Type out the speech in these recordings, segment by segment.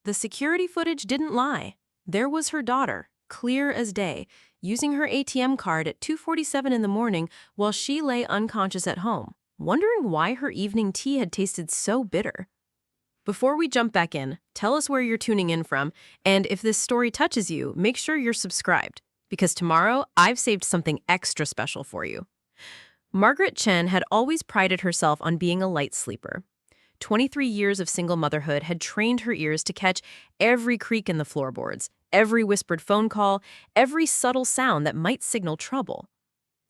The security footage didn't lie. There was her daughter, clear as day, using her ATM card at 2:47 in the morning while she lay unconscious at home, wondering why her evening tea had tasted so bitter. Before we jump back in, tell us where you're tuning in from, and if this story touches you, make sure you're subscribed, because tomorrow I've saved something extra special for you. Margaret Chen had always prided herself on being a light sleeper. 23 years of single motherhood had trained her ears to catch every creak in the floorboards, every whispered phone call, every subtle sound that might signal trouble.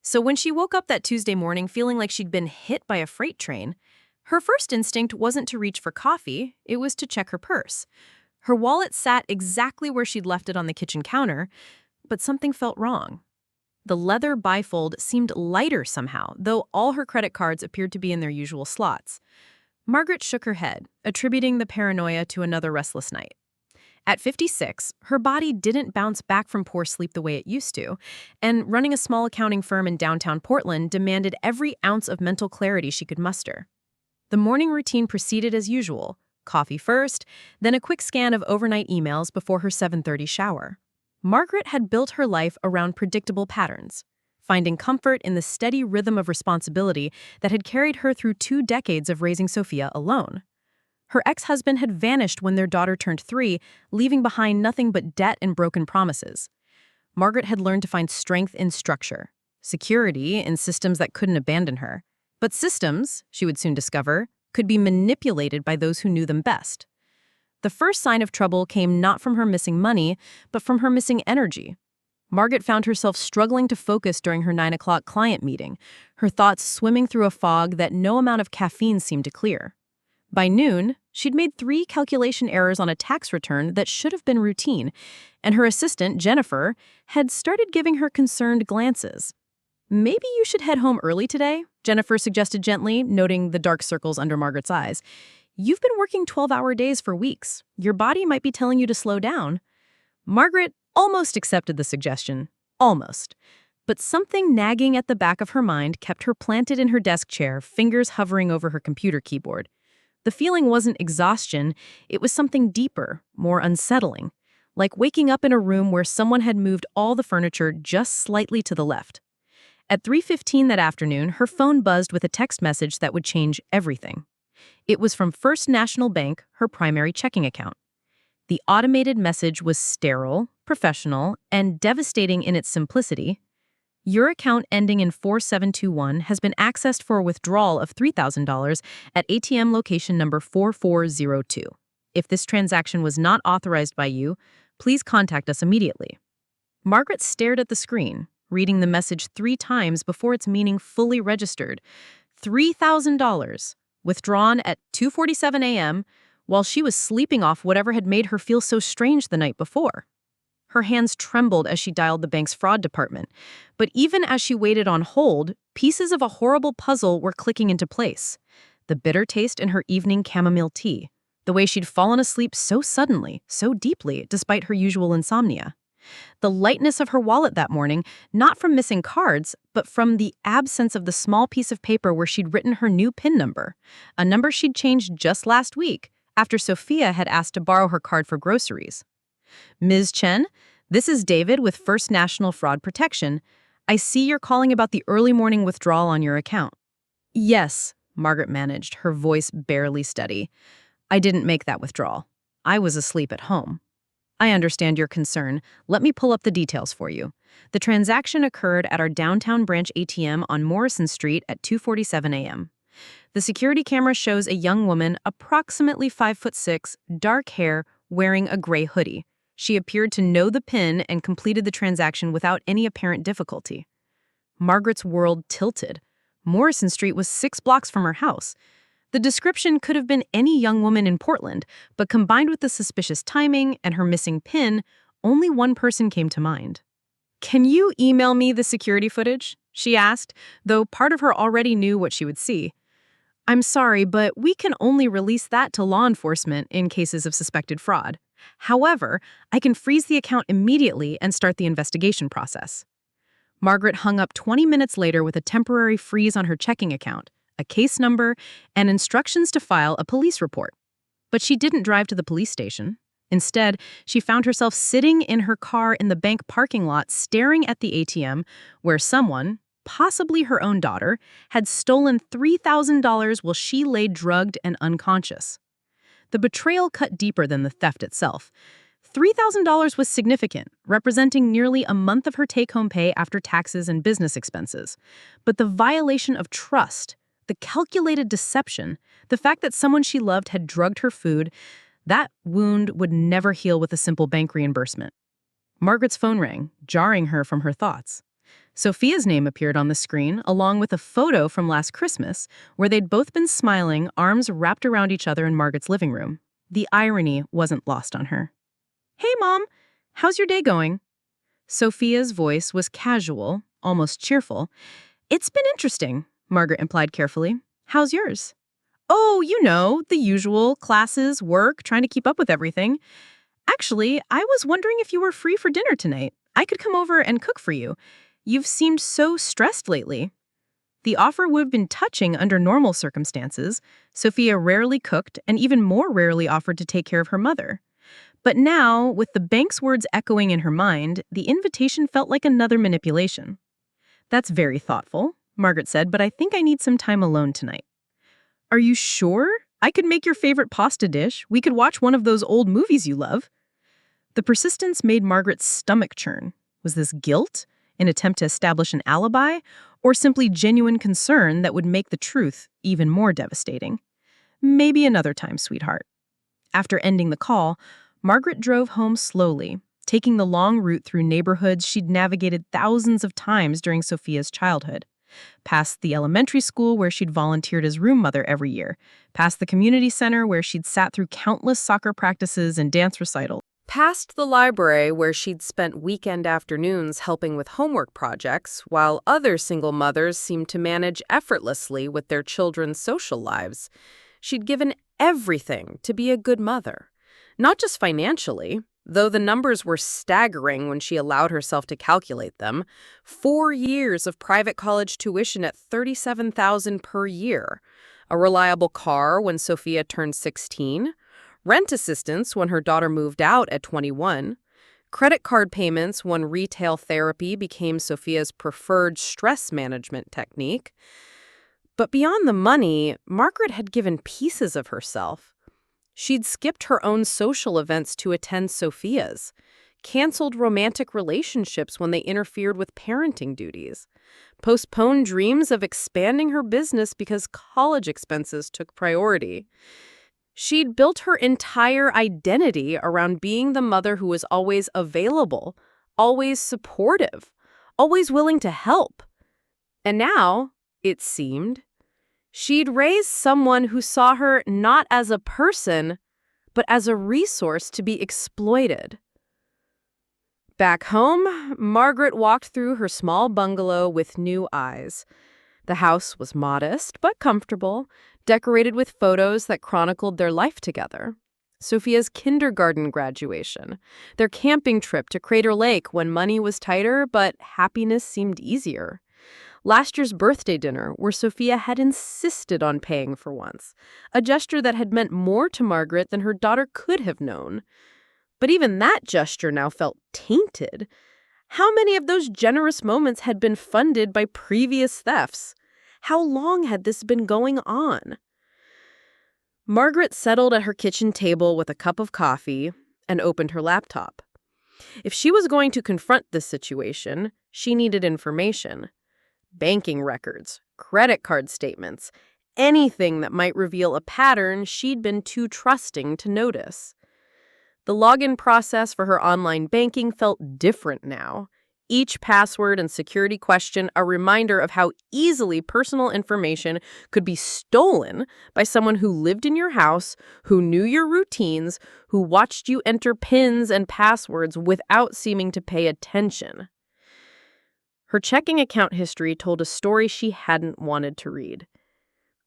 So when she woke up that Tuesday morning feeling like she'd been hit by a freight train, her first instinct wasn't to reach for coffee, it was to check her purse. Her wallet sat exactly where she'd left it on the kitchen counter, but something felt wrong. The leather bifold seemed lighter somehow, though all her credit cards appeared to be in their usual slots. Margaret shook her head, attributing the paranoia to another restless night. At 56, her body didn't bounce back from poor sleep the way it used to, and running a small accounting firm in downtown Portland demanded every ounce of mental clarity she could muster. The morning routine proceeded as usual, coffee first, then a quick scan of overnight emails before her 7:30 shower. Margaret had built her life around predictable patterns, finding comfort in the steady rhythm of responsibility that had carried her through 2 decades of raising Sophia alone. Her ex-husband had vanished when their daughter turned 3, leaving behind nothing but debt and broken promises. Margaret had learned to find strength in structure, security in systems that couldn't abandon her. But systems, she would soon discover, could be manipulated by those who knew them best. The first sign of trouble came not from her missing money, but from her missing energy. Margaret found herself struggling to focus during her 9 o'clock client meeting, her thoughts swimming through a fog that no amount of caffeine seemed to clear. By noon, she'd made 3 calculation errors on a tax return that should have been routine, and her assistant, Jennifer, had started giving her concerned glances. "Maybe you should head home early today," Jennifer suggested gently, noting the dark circles under Margaret's eyes. "You've been working 12-hour days for weeks. Your body might be telling you to slow down." Margaret almost accepted the suggestion. Almost. But something nagging at the back of her mind kept her planted in her desk chair, fingers hovering over her computer keyboard. The feeling wasn't exhaustion, it was something deeper, more unsettling, like waking up in a room where someone had moved all the furniture just slightly to the left. At 3:15 that afternoon, her phone buzzed with a text message that would change everything. It was from First National Bank, her primary checking account. The automated message was sterile, professional, and devastating in its simplicity. "Your account ending in 4721 has been accessed for a withdrawal of $3,000 at ATM location number 4402. If this transaction was not authorized by you, please contact us immediately." Margaret stared at the screen, reading the message 3 times before its meaning fully registered. $3,000, withdrawn at 2:47 a.m., while she was sleeping off whatever had made her feel so strange the night before. Her hands trembled as she dialed the bank's fraud department, but even as she waited on hold, pieces of a horrible puzzle were clicking into place. The bitter taste in her evening chamomile tea, the way she'd fallen asleep so suddenly, so deeply, despite her usual insomnia. The lightness of her wallet that morning, not from missing cards, but from the absence of the small piece of paper where she'd written her new PIN number, a number she'd changed just last week after Sophia had asked to borrow her card for groceries. "Ms. Chen, this is David with First National Fraud Protection. I see you're calling about the early morning withdrawal on your account." "Yes," Margaret managed, her voice barely steady. "I didn't make that withdrawal. I was asleep at home." "I understand your concern. Let me pull up the details for you. The transaction occurred at our downtown branch ATM on Morrison Street at 2:47 a.m. The security camera shows a young woman, approximately 5'6", dark hair, wearing a gray hoodie. She appeared to know the PIN and completed the transaction without any apparent difficulty." Margaret's world tilted. Morrison Street was 6 blocks from her house. The description could have been any young woman in Portland, but combined with the suspicious timing and her missing PIN, only one person came to mind. "Can you email me the security footage?" she asked, though part of her already knew what she would see. "I'm sorry, but we can only release that to law enforcement in cases of suspected fraud. However, I can freeze the account immediately and start the investigation process." Margaret hung up 20 minutes later with a temporary freeze on her checking account, a case number, and instructions to file a police report. But she didn't drive to the police station. Instead, she found herself sitting in her car in the bank parking lot staring at the ATM where someone, possibly her own daughter, had stolen $3,000 while she lay drugged and unconscious. The betrayal cut deeper than the theft itself. $3,000 was significant, representing nearly a month of her take-home pay after taxes and business expenses. But the violation of trust, the calculated deception, the fact that someone she loved had drugged her food, that wound would never heal with a simple bank reimbursement. Margaret's phone rang, jarring her from her thoughts. Sophia's name appeared on the screen, along with a photo from last Christmas, where they'd both been smiling, arms wrapped around each other in Margaret's living room. The irony wasn't lost on her. "Hey, Mom, how's your day going?" Sophia's voice was casual, almost cheerful. "It's been interesting," Margaret implied carefully. "How's yours?" "Oh, you know, the usual, classes, work, trying to keep up with everything. Actually, I was wondering if you were free for dinner tonight. I could come over and cook for you. You've seemed so stressed lately." The offer would have been touching under normal circumstances. Sophia rarely cooked and even more rarely offered to take care of her mother. But now, with the bank's words echoing in her mind, the invitation felt like another manipulation. "That's very thoughtful," Margaret said, "but I think I need some time alone tonight." "Are you sure? I could make your favorite pasta dish. We could watch one of those old movies you love." The persistence made Margaret's stomach churn. Was this guilt, an attempt to establish an alibi, or simply genuine concern that would make the truth even more devastating? "Maybe another time, sweetheart." After ending the call, Margaret drove home slowly, taking the long route through neighborhoods she'd navigated thousands of times during Sophia's childhood. Past the elementary school where she'd volunteered as room mother every year, past the community center where she'd sat through countless soccer practices and dance recitals, past the library where she'd spent weekend afternoons helping with homework projects, while other single mothers seemed to manage effortlessly with their children's social lives. She'd given everything to be a good mother. Not just financially, though the numbers were staggering when she allowed herself to calculate them. 4 years of private college tuition at $37,000 per year. A reliable car when Sophia turned 16. Rent assistance when her daughter moved out at 21. Credit card payments when retail therapy became Sophia's preferred stress management technique. But beyond the money, Margaret had given pieces of herself. She'd skipped her own social events to attend Sophia's, canceled romantic relationships when they interfered with parenting duties, postponed dreams of expanding her business because college expenses took priority. She'd built her entire identity around being the mother who was always available, always supportive, always willing to help. And now, it seemed, she'd raised someone who saw her not as a person, but as a resource to be exploited. Back home, Margaret walked through her small bungalow with new eyes. The house was modest but comfortable, decorated with photos that chronicled their life together. Sophia's kindergarten graduation, their camping trip to Crater Lake when money was tighter but happiness seemed easier. Last year's birthday dinner, where Sophia had insisted on paying for once, a gesture that had meant more to Margaret than her daughter could have known. But even that gesture now felt tainted. How many of those generous moments had been funded by previous thefts? How long had this been going on? Margaret settled at her kitchen table with a cup of coffee and opened her laptop. If she was going to confront this situation, she needed information. Banking records, credit card statements, anything that might reveal a pattern she'd been too trusting to notice. The login process for her online banking felt different now. Each password and security question a reminder of how easily personal information could be stolen by someone who lived in your house, who knew your routines, who watched you enter PINs and passwords without seeming to pay attention. Her checking account history told a story she hadn't wanted to read.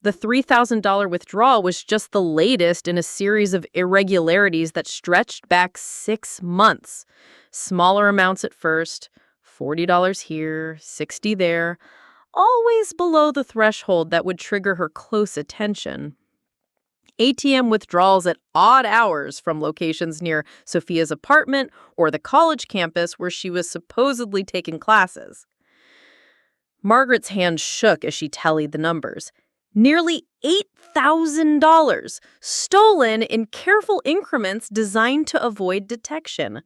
The $3,000 withdrawal was just the latest in a series of irregularities that stretched back 6 months. Smaller amounts at first, $40 here, $60 there, always below the threshold that would trigger her close attention. ATM withdrawals at odd hours from locations near Sophia's apartment or the college campus where she was supposedly taking classes. Margaret's hand shook as she tallied the numbers. Nearly $8,000 stolen in careful increments designed to avoid detection.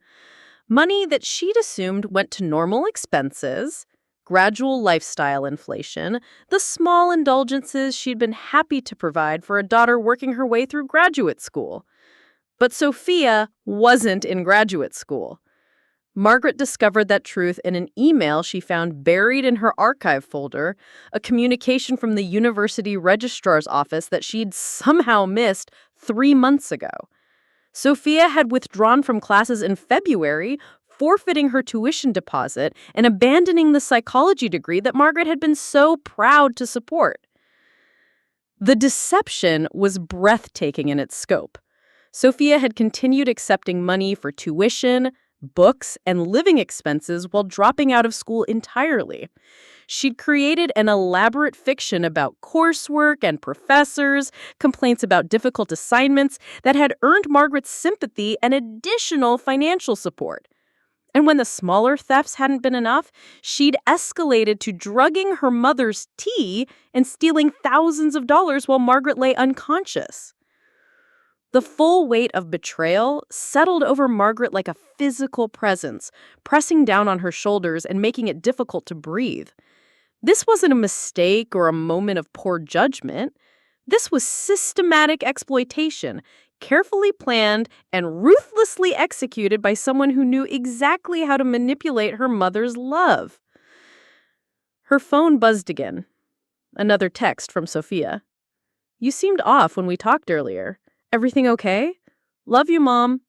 Money that she'd assumed went to normal expenses, gradual lifestyle inflation, the small indulgences she'd been happy to provide for a daughter working her way through graduate school. But Sophia wasn't in graduate school. Margaret discovered that truth in an email she found buried in her archive folder, a communication from the university registrar's office that she'd somehow missed 3 months ago. Sophia had withdrawn from classes in February, forfeiting her tuition deposit and abandoning the psychology degree that Margaret had been so proud to support. The deception was breathtaking in its scope. Sophia had continued accepting money for tuition, books, and living expenses while dropping out of school entirely. She'd created an elaborate fiction about coursework and professors, complaints about difficult assignments that had earned Margaret's sympathy and additional financial support. And when the smaller thefts hadn't been enough, she'd escalated to drugging her mother's tea and stealing thousands of dollars while Margaret lay unconscious. The full weight of betrayal settled over Margaret like a physical presence, pressing down on her shoulders and making it difficult to breathe. This wasn't a mistake or a moment of poor judgment. This was systematic exploitation, carefully planned and ruthlessly executed by someone who knew exactly how to manipulate her mother's love. Her phone buzzed again. Another text from Sophia. "You seemed off when we talked earlier. Everything okay? Love you, Mom."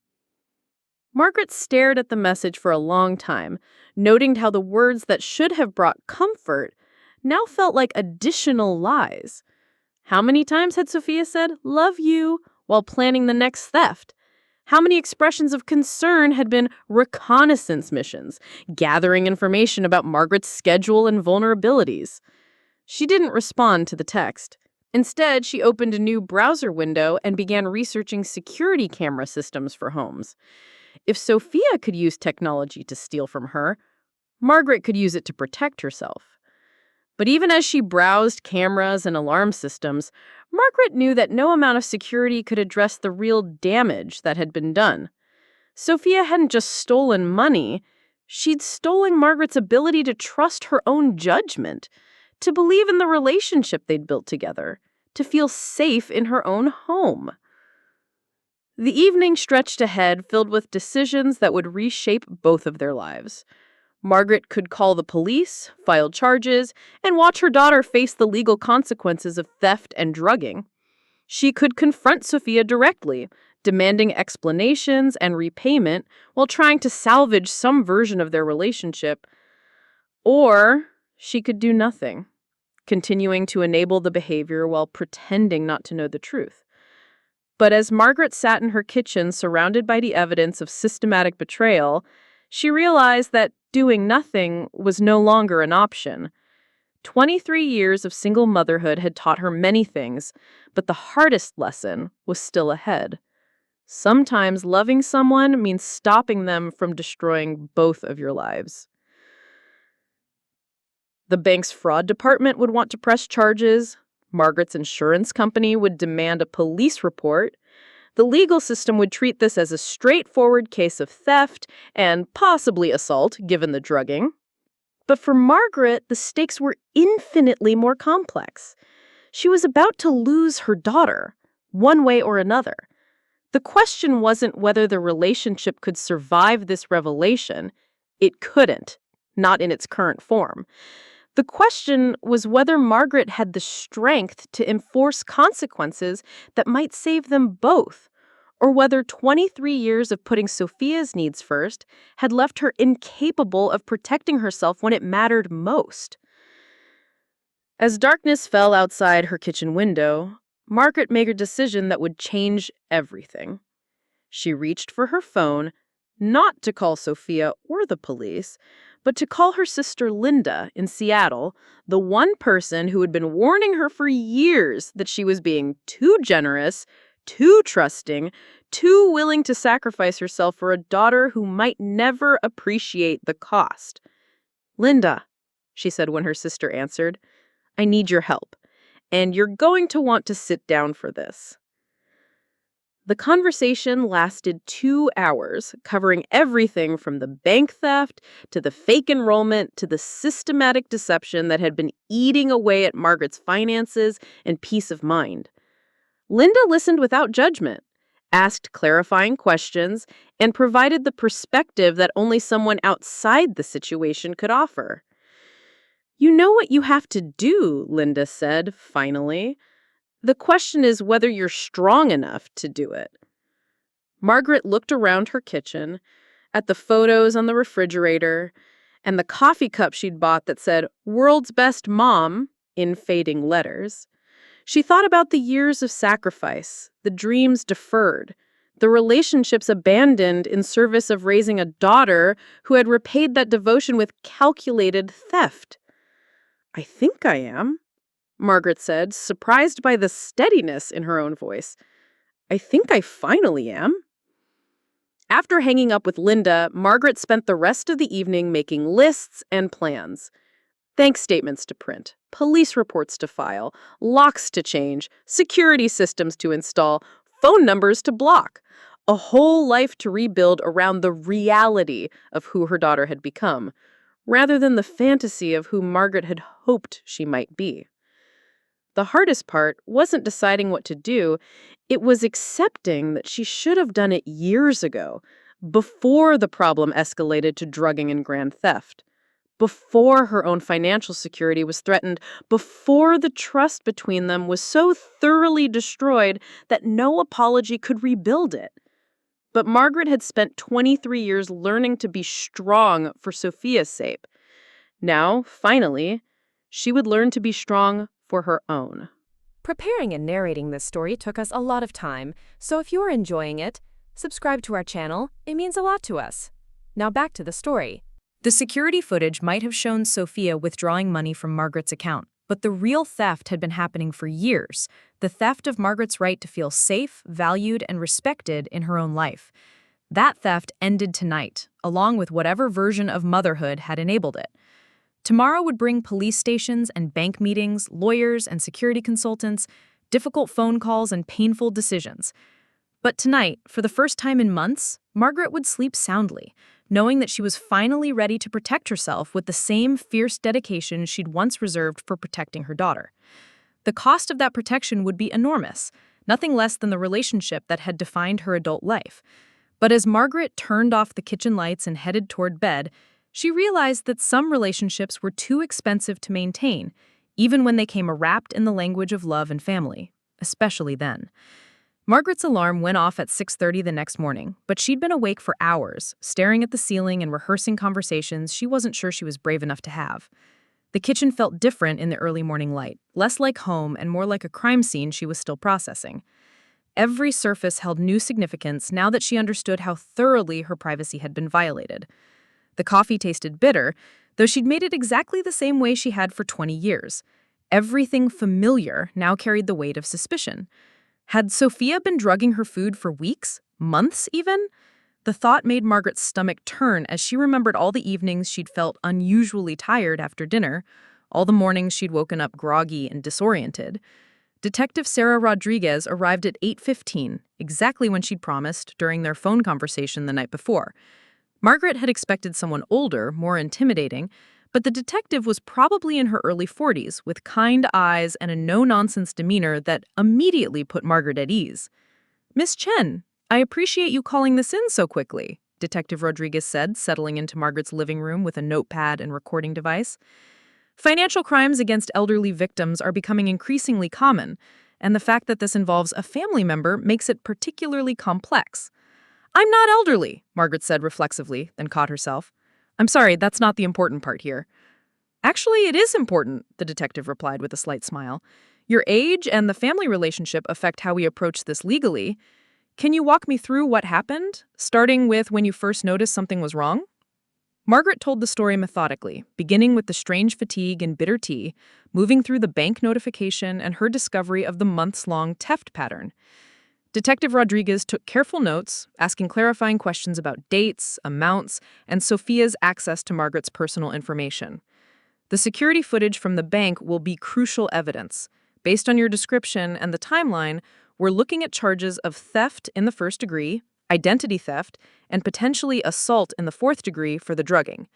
Margaret stared at the message for a long time, noting how the words that should have brought comfort now felt like additional lies. How many times had Sophia said, "Love you," while planning the next theft? How many expressions of concern had been reconnaissance missions, gathering information about Margaret's schedule and vulnerabilities? She didn't respond to the text. Instead, she opened a new browser window and began researching security camera systems for homes. If Sophia could use technology to steal from her, Margaret could use it to protect herself. But even as she browsed cameras and alarm systems, Margaret knew that no amount of security could address the real damage that had been done. Sophia hadn't just stolen money, she'd stolen Margaret's ability to trust her own judgment, to believe in the relationship they'd built together, to feel safe in her own home. The evening stretched ahead, filled with decisions that would reshape both of their lives. Margaret could call the police, file charges, and watch her daughter face the legal consequences of theft and drugging. She could confront Sophia directly, demanding explanations and repayment while trying to salvage some version of their relationship. Or she could do nothing, continuing to enable the behavior while pretending not to know the truth. But as Margaret sat in her kitchen surrounded by the evidence of systematic betrayal, she realized that doing nothing was no longer an option. 23 years of single motherhood had taught her many things, but the hardest lesson was still ahead. Sometimes loving someone means stopping them from destroying both of your lives. The bank's fraud department would want to press charges. Margaret's insurance company would demand a police report. The legal system would treat this as a straightforward case of theft and possibly assault, given the drugging. But for Margaret, the stakes were infinitely more complex. She was about to lose her daughter, one way or another. The question wasn't whether the relationship could survive this revelation. It couldn't, not in its current form. The question was whether Margaret had the strength to enforce consequences that might save them both, or whether 23 years of putting Sophia's needs first had left her incapable of protecting herself when it mattered most. As darkness fell outside her kitchen window, Margaret made a decision that would change everything. She reached for her phone, not to call Sophia or the police, but to call her sister Linda in Seattle, the one person who had been warning her for years that she was being too generous, too trusting, too willing to sacrifice herself for a daughter who might never appreciate the cost. "Linda," she said when her sister answered, "I need your help, and you're going to want to sit down for this." The conversation lasted 2 hours, covering everything from the bank theft to the fake enrollment to the systematic deception that had been eating away at Margaret's finances and peace of mind. Linda listened without judgment, asked clarifying questions, and provided the perspective that only someone outside the situation could offer. "You know what you have to do," Linda said, finally. "The question is whether you're strong enough to do it." Margaret looked around her kitchen, at the photos on the refrigerator, and the coffee cup she'd bought that said, "World's Best Mom," in fading letters. She thought about the years of sacrifice, the dreams deferred, the relationships abandoned in service of raising a daughter who had repaid that devotion with calculated theft. "I think I am," Margaret said, surprised by the steadiness in her own voice. "I think I finally am." After hanging up with Linda, Margaret spent the rest of the evening making lists and plans. Bank statements to print, police reports to file, locks to change, security systems to install, phone numbers to block. A whole life to rebuild around the reality of who her daughter had become, rather than the fantasy of who Margaret had hoped she might be. The hardest part wasn't deciding what to do, it was accepting that she should have done it years ago, before the problem escalated to drugging and grand theft, before her own financial security was threatened, before the trust between them was so thoroughly destroyed that no apology could rebuild it. But Margaret had spent 23 years learning to be strong for Sophia's sake. Now, finally, she would learn to be strong for her own. Preparing and narrating this story took us a lot of time, so if you are enjoying it, subscribe to our channel. It means a lot to us. Now back to the story. The security footage might have shown Sophia withdrawing money from Margaret's account, but the real theft had been happening for years, the theft of Margaret's right to feel safe, valued, and respected in her own life. That theft ended tonight, along with whatever version of motherhood had enabled it. Tomorrow would bring police stations and bank meetings, lawyers and security consultants, difficult phone calls and painful decisions. But tonight, for the first time in months, Margaret would sleep soundly, knowing that she was finally ready to protect herself with the same fierce dedication she'd once reserved for protecting her daughter. The cost of that protection would be enormous, nothing less than the relationship that had defined her adult life. But as Margaret turned off the kitchen lights and headed toward bed, she realized that some relationships were too expensive to maintain, even when they came wrapped in the language of love and family, especially then. Margaret's alarm went off at 6:30 the next morning, but she'd been awake for hours, staring at the ceiling and rehearsing conversations she wasn't sure she was brave enough to have. The kitchen felt different in the early morning light, less like home and more like a crime scene she was still processing. Every surface held new significance now that she understood how thoroughly her privacy had been violated. The coffee tasted bitter, though she'd made it exactly the same way she had for 20 years. Everything familiar now carried the weight of suspicion. Had Sophia been drugging her food for weeks, months even? The thought made Margaret's stomach turn as she remembered all the evenings she'd felt unusually tired after dinner, all the mornings she'd woken up groggy and disoriented. Detective Sarah Rodriguez arrived at 8:15, exactly when she'd promised during their phone conversation the night before. Margaret had expected someone older, more intimidating, but the detective was probably in her early 40s, with kind eyes and a no-nonsense demeanor that immediately put Margaret at ease. "Miss Chen, I appreciate you calling this in so quickly," Detective Rodriguez said, settling into Margaret's living room with a notepad and recording device. "Financial crimes against elderly victims are becoming increasingly common, and the fact that this involves a family member makes it particularly complex." "I'm not elderly," Margaret said reflexively, then caught herself. "I'm sorry, that's not the important part here." "Actually, it is important," the detective replied with a slight smile. "Your age and the family relationship affect how we approach this legally. Can you walk me through what happened, starting with when you first noticed something was wrong?" Margaret told the story methodically, beginning with the strange fatigue and bitter tea, moving through the bank notification and her discovery of the months-long theft pattern. Detective Rodriguez took careful notes, asking clarifying questions about dates, amounts, and Sophia's access to Margaret's personal information. The security footage from the bank will be crucial evidence. Based on your description and the timeline, we're looking at charges of theft in the first degree, identity theft, and potentially assault in the fourth degree for the drugging.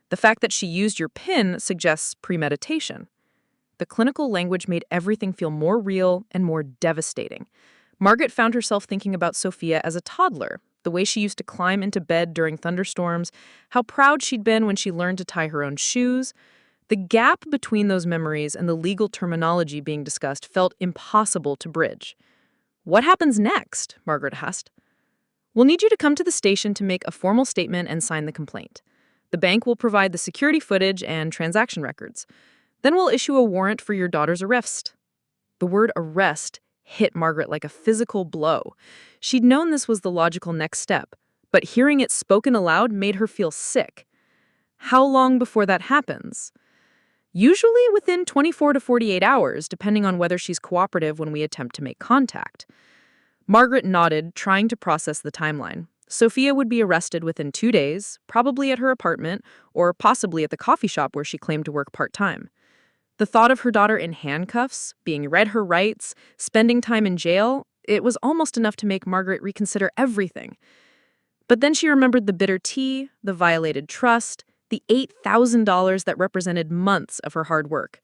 The fact that she used your PIN suggests premeditation. The clinical language made everything feel more real and more devastating. Margaret found herself thinking about Sophia as a toddler, the way she used to climb into bed during thunderstorms, how proud she'd been when she learned to tie her own shoes. The gap between those memories and the legal terminology being discussed felt impossible to bridge. "What happens next?" Margaret asked. "We'll need you to come to the station to make a formal statement and sign the complaint. The bank will provide the security footage and transaction records. Then we'll issue a warrant for your daughter's arrest." The word arrest hit Margaret like a physical blow. She'd known this was the logical next step, but hearing it spoken aloud made her feel sick. How long before that happens? Usually within 24 to 48 hours, depending on whether she's cooperative when we attempt to make contact. Margaret nodded, trying to process the timeline. Sophia would be arrested within 2 days, probably at her apartment, or possibly at the coffee shop where she claimed to work part-time. The thought of her daughter in handcuffs, being read her rights, spending time in jail, it was almost enough to make Margaret reconsider everything. But then she remembered the bitter tea, the violated trust, the $8,000 that represented months of her hard work.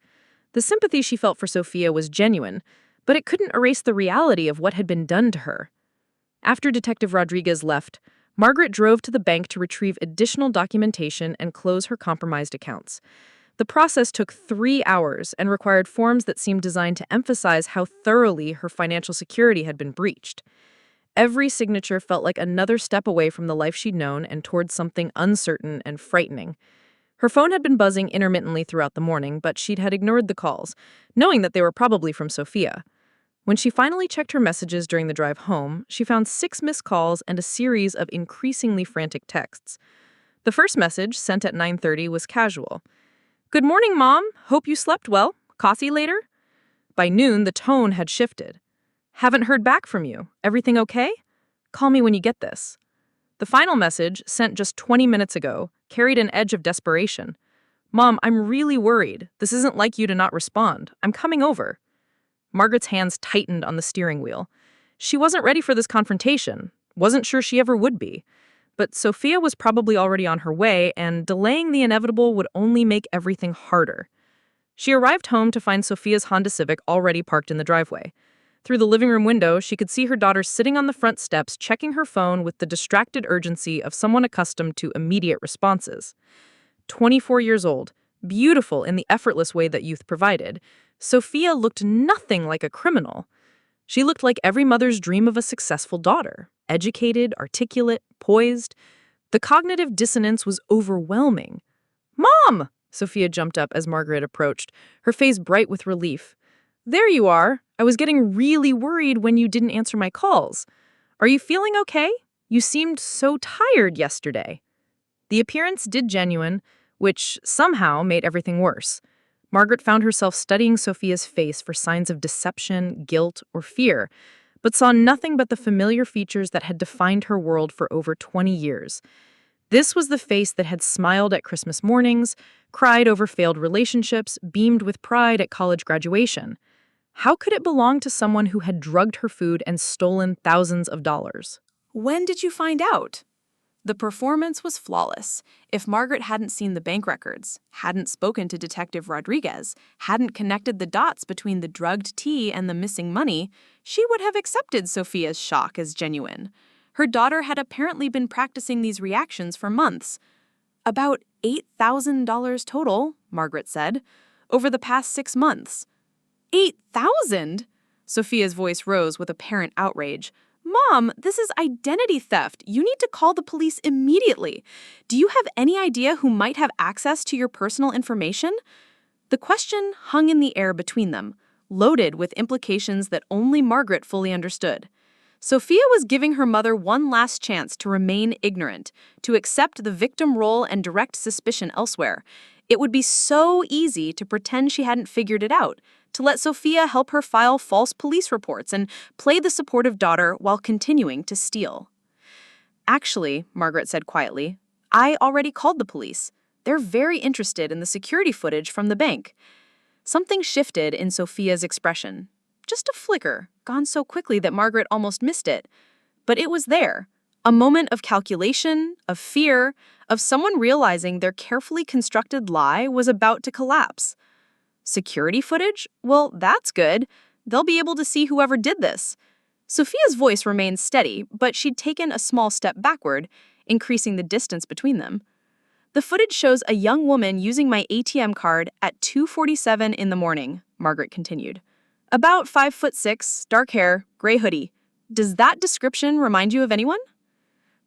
The sympathy she felt for Sophia was genuine, but it couldn't erase the reality of what had been done to her. After Detective Rodriguez left, Margaret drove to the bank to retrieve additional documentation and close her compromised accounts. The process took 3 hours and required forms that seemed designed to emphasize how thoroughly her financial security had been breached. Every signature felt like another step away from the life she'd known and towards something uncertain and frightening. Her phone had been buzzing intermittently throughout the morning, but she'd had ignored the calls, knowing that they were probably from Sophia. When she finally checked her messages during the drive home, she found 6 missed calls and a series of increasingly frantic texts. The first message, sent at 9:30, was casual. "Good morning, Mom. Hope you slept well. Coffee later?" By noon, the tone had shifted. "Haven't heard back from you. Everything okay? Call me when you get this." The final message, sent just 20 minutes ago, carried an edge of desperation. "Mom, I'm really worried. This isn't like you to not respond. I'm coming over." Margaret's hands tightened on the steering wheel. She wasn't ready for this confrontation, wasn't sure she ever would be. But Sophia was probably already on her way, and delaying the inevitable would only make everything harder. She arrived home to find Sophia's Honda Civic already parked in the driveway. Through the living room window, she could see her daughter sitting on the front steps, checking her phone with the distracted urgency of someone accustomed to immediate responses. 24 years old, beautiful in the effortless way that youth provided, Sophia looked nothing like a criminal. She looked like every mother's dream of a successful daughter, educated, articulate, poised. The cognitive dissonance was overwhelming. "Mom!" Sophia jumped up as Margaret approached, her face bright with relief. "There you are. I was getting really worried when you didn't answer my calls. Are you feeling okay? You seemed so tired yesterday." The appearance did genuine, which somehow made everything worse. Margaret found herself studying Sophia's face for signs of deception, guilt, or fear, but saw nothing but the familiar features that had defined her world for over 20 years. This was the face that had smiled at Christmas mornings, cried over failed relationships, beamed with pride at college graduation. How could it belong to someone who had drugged her food and stolen thousands of dollars? When did you find out? The performance was flawless. If Margaret hadn't seen the bank records, hadn't spoken to Detective Rodriguez, hadn't connected the dots between the drugged tea and the missing money, she would have accepted Sophia's shock as genuine. Her daughter had apparently been practicing these reactions for months. "About $8,000 total," Margaret said, "over the past 6 months." "8,000?" Sophia's voice rose with apparent outrage. "Mom, this is identity theft. You need to call the police immediately. Do you have any idea who might have access to your personal information?" The question hung in the air between them, loaded with implications that only Margaret fully understood. Sophia was giving her mother one last chance to remain ignorant, to accept the victim role and direct suspicion elsewhere. It would be so easy to pretend she hadn't figured it out, to let Sophia help her file false police reports and play the supportive daughter while continuing to steal. Actually, Margaret said quietly, I already called the police. They're very interested in the security footage from the bank. Something shifted in Sophia's expression. Just a flicker, gone so quickly that Margaret almost missed it. But it was there. A moment of calculation, of fear, of someone realizing their carefully constructed lie was about to collapse. Security footage? Well, that's good. They'll be able to see whoever did this. Sophia's voice remained steady, but she'd taken a small step backward, increasing the distance between them. The footage shows a young woman using my ATM card at 2:47 in the morning, Margaret continued. About 5'6", dark hair, gray hoodie. Does that description remind you of anyone?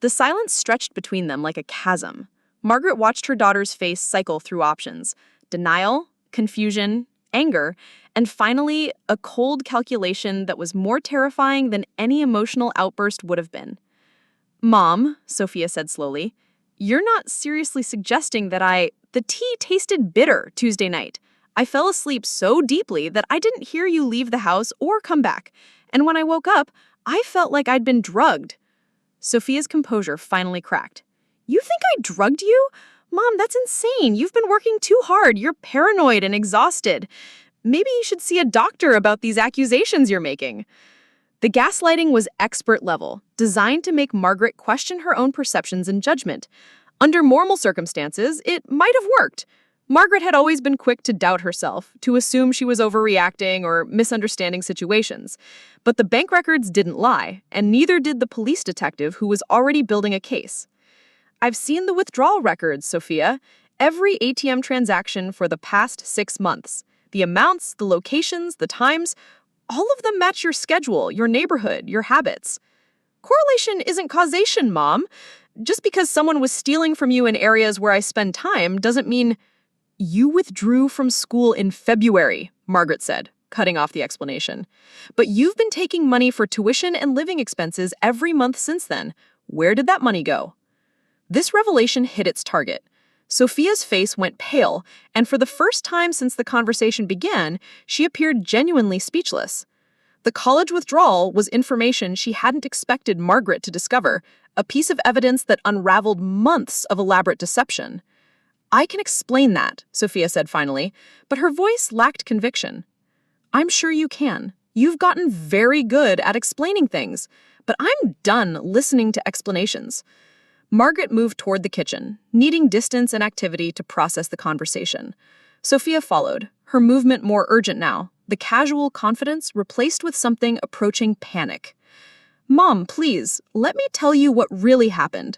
The silence stretched between them like a chasm. Margaret watched her daughter's face cycle through options: denial, confusion, anger, and finally, a cold calculation that was more terrifying than any emotional outburst would have been. Mom, Sophia said slowly, you're not seriously suggesting that the tea tasted bitter Tuesday night. I fell asleep so deeply that I didn't hear you leave the house or come back. And when I woke up, I felt like I'd been drugged. Sophia's composure finally cracked. You think I drugged you? Mom, that's insane. You've been working too hard. You're paranoid and exhausted. Maybe you should see a doctor about these accusations you're making. The gaslighting was expert level, designed to make Margaret question her own perceptions and judgment. Under normal circumstances, it might have worked. Margaret had always been quick to doubt herself, to assume she was overreacting or misunderstanding situations. But the bank records didn't lie, and neither did the police detective who was already building a case. I've seen the withdrawal records, Sophia. Every ATM transaction for the past 6 months. The amounts, the locations, the times, all of them match your schedule, your neighborhood, your habits. Correlation isn't causation, Mom. Just because someone was stealing from you in areas where I spend time doesn't mean... You withdrew from school in February, Margaret said, cutting off the explanation. But you've been taking money for tuition and living expenses every month since then. Where did that money go? This revelation hit its target. Sophia's face went pale, and for the first time since the conversation began, she appeared genuinely speechless. The college withdrawal was information she hadn't expected Margaret to discover, a piece of evidence that unraveled months of elaborate deception. I can explain that, Sophia said finally, but her voice lacked conviction. I'm sure you can. You've gotten very good at explaining things, but I'm done listening to explanations. Margaret moved toward the kitchen, needing distance and activity to process the conversation. Sophia followed, her movement more urgent now, the casual confidence replaced with something approaching panic. Mom, please, let me tell you what really happened.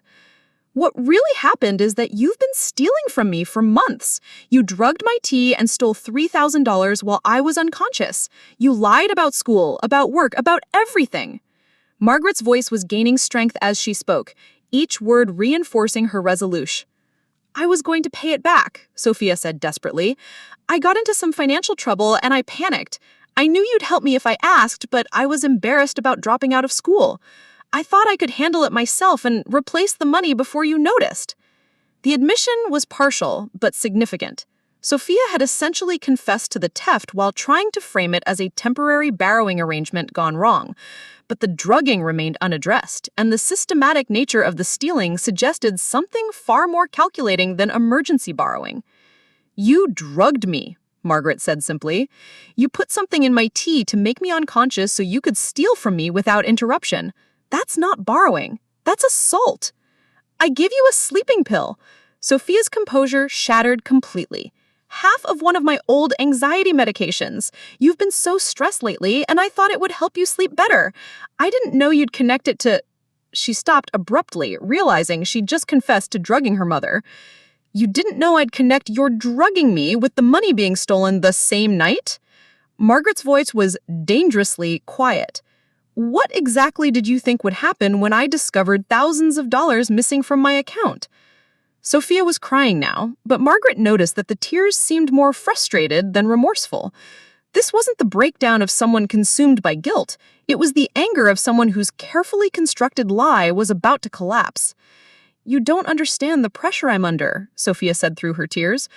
What really happened is that you've been stealing from me for months. You drugged my tea and stole $3,000 while I was unconscious. You lied about school, about work, about everything. Margaret's voice was gaining strength as she spoke, each word reinforcing her resolution. I was going to pay it back, Sophia said desperately. I got into some financial trouble and I panicked. I knew you'd help me if I asked, but I was embarrassed about dropping out of school. I thought I could handle it myself and replace the money before you noticed. The admission was partial, but significant. Sophia had essentially confessed to the theft while trying to frame it as a temporary borrowing arrangement gone wrong. But the drugging remained unaddressed, and the systematic nature of the stealing suggested something far more calculating than emergency borrowing. You drugged me, Margaret said simply. You put something in my tea to make me unconscious so you could steal from me without interruption. That's not borrowing. That's assault. I give you a sleeping pill. Sophia's composure shattered completely. Half of one of my old anxiety medications. You've been so stressed lately, and I thought it would help you sleep better. I didn't know you'd connect it to... She stopped abruptly, realizing she'd just confessed to drugging her mother. You didn't know I'd connect your drugging me with the money being stolen the same night? Margaret's voice was dangerously quiet. What exactly did you think would happen when I discovered thousands of dollars missing from my account? Sophia was crying now, but Margaret noticed that the tears seemed more frustrated than remorseful. This wasn't the breakdown of someone consumed by guilt. It was the anger of someone whose carefully constructed lie was about to collapse. You don't understand the pressure I'm under, Sophia said through her tears.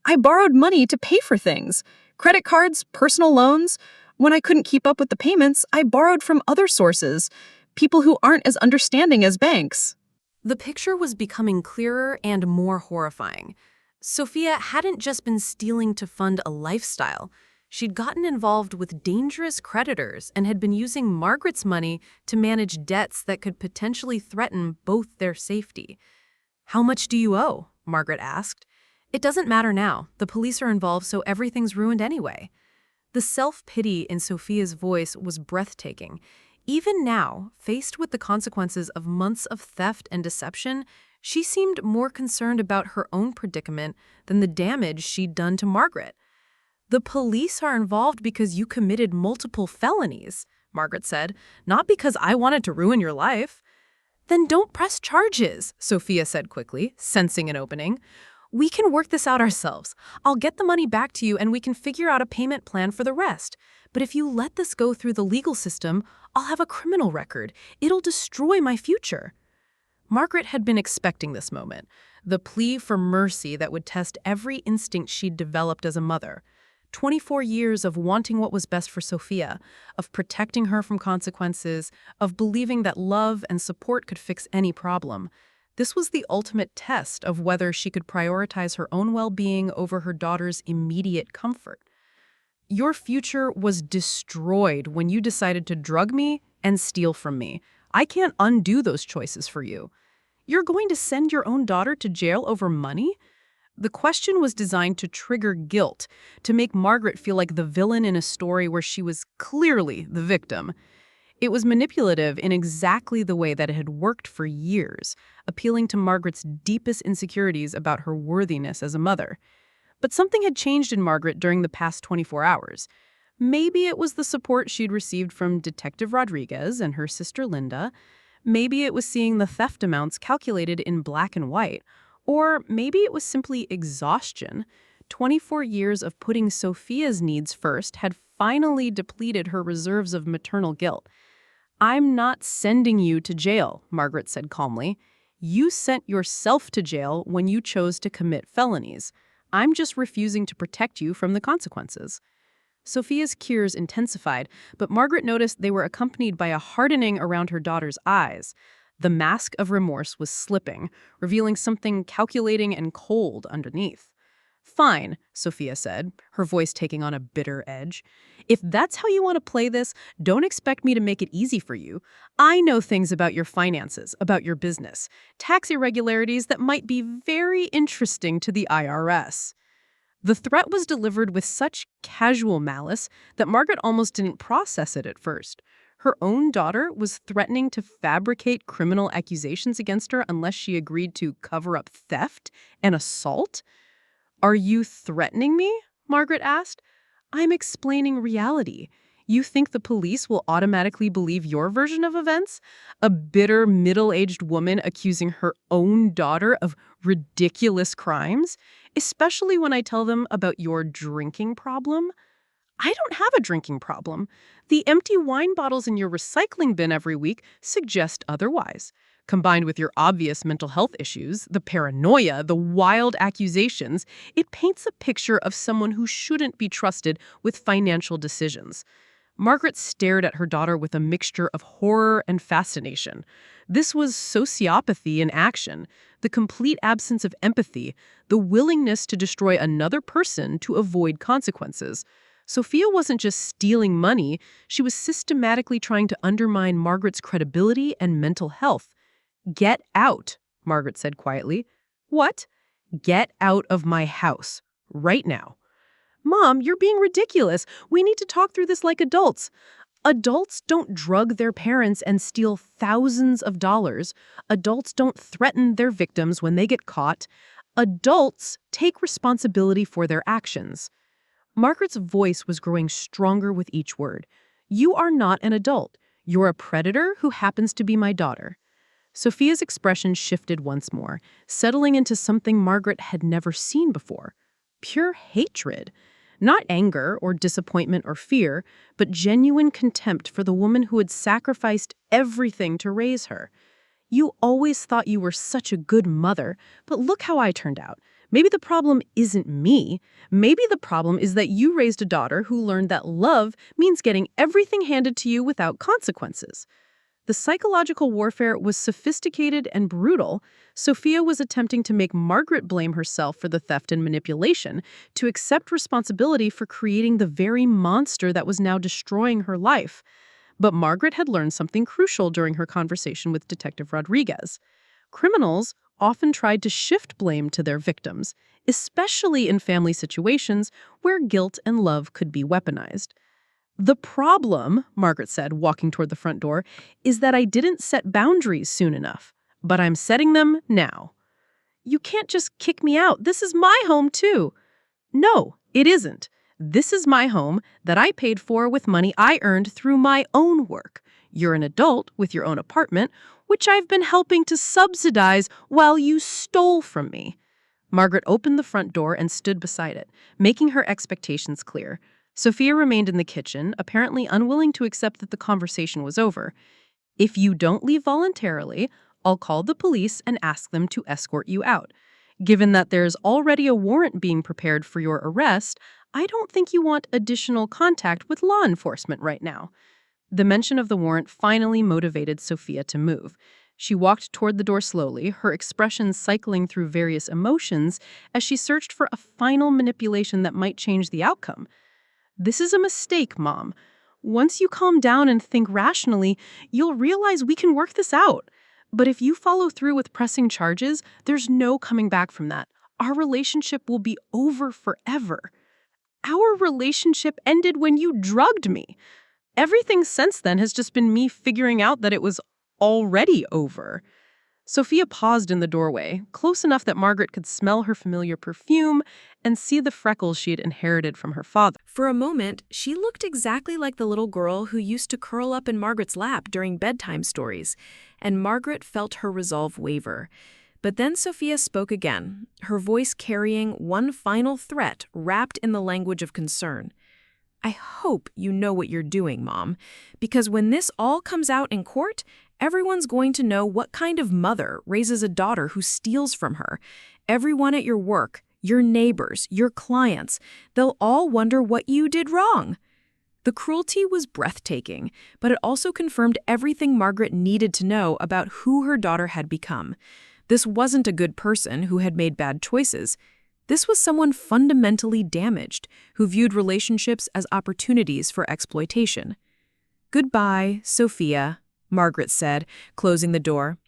I borrowed money to pay for things. Credit cards, personal loans. When I couldn't keep up with the payments, I borrowed from other sources. People who aren't as understanding as banks. The picture was becoming clearer and more horrifying. Sophia hadn't just been stealing to fund a lifestyle. She'd gotten involved with dangerous creditors and had been using Margaret's money to manage debts that could potentially threaten both their safety. "How much do you owe?" Margaret asked. "It doesn't matter now. The police are involved, so everything's ruined anyway." The self-pity in Sophia's voice was breathtaking. Even now, faced with the consequences of months of theft and deception, she seemed more concerned about her own predicament than the damage she'd done to Margaret. "The police are involved because you committed multiple felonies," Margaret said, "not because I wanted to ruin your life." "Then don't press charges," Sophia said quickly, sensing an opening. "We can work this out ourselves. I'll get the money back to you and we can figure out a payment plan for the rest. But if you let this go through the legal system, I'll have a criminal record. It'll destroy my future." Margaret had been expecting this moment, the plea for mercy that would test every instinct she'd developed as a mother. 24 years of wanting what was best for Sophia, of protecting her from consequences, of believing that love and support could fix any problem. This was the ultimate test of whether she could prioritize her own well-being over her daughter's immediate comfort. "Your future was destroyed when you decided to drug me and steal from me. I can't undo those choices for you. You're going to send your own daughter to jail over money?" The question was designed to trigger guilt, to make Margaret feel like the villain in a story where she was clearly the victim. It was manipulative in exactly the way that it had worked for years, appealing to Margaret's deepest insecurities about her worthiness as a mother. But something had changed in Margaret during the past 24 hours. Maybe it was the support she'd received from Detective Rodriguez and her sister Linda. Maybe it was seeing the theft amounts calculated in black and white. Or maybe it was simply exhaustion. 24 years of putting Sophia's needs first had finally depleted her reserves of maternal guilt. "I'm not sending you to jail," Margaret said calmly. "You sent yourself to jail when you chose to commit felonies. I'm just refusing to protect you from the consequences." Sophia's tears intensified, but Margaret noticed they were accompanied by a hardening around her daughter's eyes. The mask of remorse was slipping, revealing something calculating and cold underneath. "Fine," Sophia said, her voice taking on a bitter edge. "If that's how you want to play this, don't expect me to make it easy for you. I know things about your finances, about your business, tax irregularities that might be very interesting to the IRS." The threat was delivered with such casual malice that Margaret almost didn't process it at first. Her own daughter was threatening to fabricate criminal accusations against her unless she agreed to cover up theft and assault. "Are you threatening me?" Margaret asked. "I'm explaining reality. You think the police will automatically believe your version of events? A bitter, middle-aged woman accusing her own daughter of ridiculous crimes? Especially when I tell them about your drinking problem? I don't have a drinking problem. The empty wine bottles in your recycling bin every week suggest otherwise. Combined with your obvious mental health issues, the paranoia, the wild accusations, it paints a picture of someone who shouldn't be trusted with financial decisions." Margaret stared at her daughter with a mixture of horror and fascination. This was sociopathy in action, the complete absence of empathy, the willingness to destroy another person to avoid consequences. Sophia wasn't just stealing money, she was systematically trying to undermine Margaret's credibility and mental health. "Get out," Margaret said quietly. "What?" "Get out of my house. Right now." "Mom, you're being ridiculous. We need to talk through this like adults." Adults don't drug their parents and steal thousands of dollars. Adults don't threaten their victims when they get caught. Adults take responsibility for their actions. Margaret's voice was growing stronger with each word. "You are not an adult. You're a predator who happens to be my daughter." Sophia's expression shifted once more, settling into something Margaret had never seen before. Pure hatred. Not anger or disappointment or fear, but genuine contempt for the woman who had sacrificed everything to raise her. "You always thought you were such a good mother, but look how I turned out. Maybe the problem isn't me. Maybe the problem is that you raised a daughter who learned that love means getting everything handed to you without consequences. The psychological warfare was sophisticated and brutal. Sophia was attempting to make Margaret blame herself for the theft and manipulation, to accept responsibility for creating the very monster that was now destroying her life. But Margaret had learned something crucial during her conversation with Detective Rodriguez. Criminals often tried to shift blame to their victims, especially in family situations where guilt and love could be weaponized. The problem, Margaret said, walking toward the front door, is that I didn't set boundaries soon enough, but I'm setting them now. You can't just kick me out. This is my home, too. No, it isn't. This is my home that I paid for with money I earned through my own work. You're an adult with your own apartment, which I've been helping to subsidize while you stole from me. Margaret opened the front door and stood beside it, making her expectations clear. Sophia remained in the kitchen, apparently unwilling to accept that the conversation was over. If you don't leave voluntarily, I'll call the police and ask them to escort you out. Given that there's already a warrant being prepared for your arrest, I don't think you want additional contact with law enforcement right now. The mention of the warrant finally motivated Sophia to move. She walked toward the door slowly, her expression cycling through various emotions as she searched for a final manipulation that might change the outcome. This is a mistake, Mom. Once you calm down and think rationally, you'll realize we can work this out. But if you follow through with pressing charges, there's no coming back from that. Our relationship will be over forever. Our relationship ended when you drugged me. Everything since then has just been me figuring out that it was already over. Sophia paused in the doorway, close enough that Margaret could smell her familiar perfume and see the freckles she had inherited from her father. For a moment, she looked exactly like the little girl who used to curl up in Margaret's lap during bedtime stories, and Margaret felt her resolve waver. But then Sophia spoke again, her voice carrying one final threat wrapped in the language of concern. I hope you know what you're doing, Mom, because when this all comes out in court, everyone's going to know what kind of mother raises a daughter who steals from her. Everyone at your work, your neighbors, your clients, they'll all wonder what you did wrong. The cruelty was breathtaking, but it also confirmed everything Margaret needed to know about who her daughter had become. This wasn't a good person who had made bad choices. This was someone fundamentally damaged, who viewed relationships as opportunities for exploitation. Goodbye, Sophia, Margaret said, closing the door.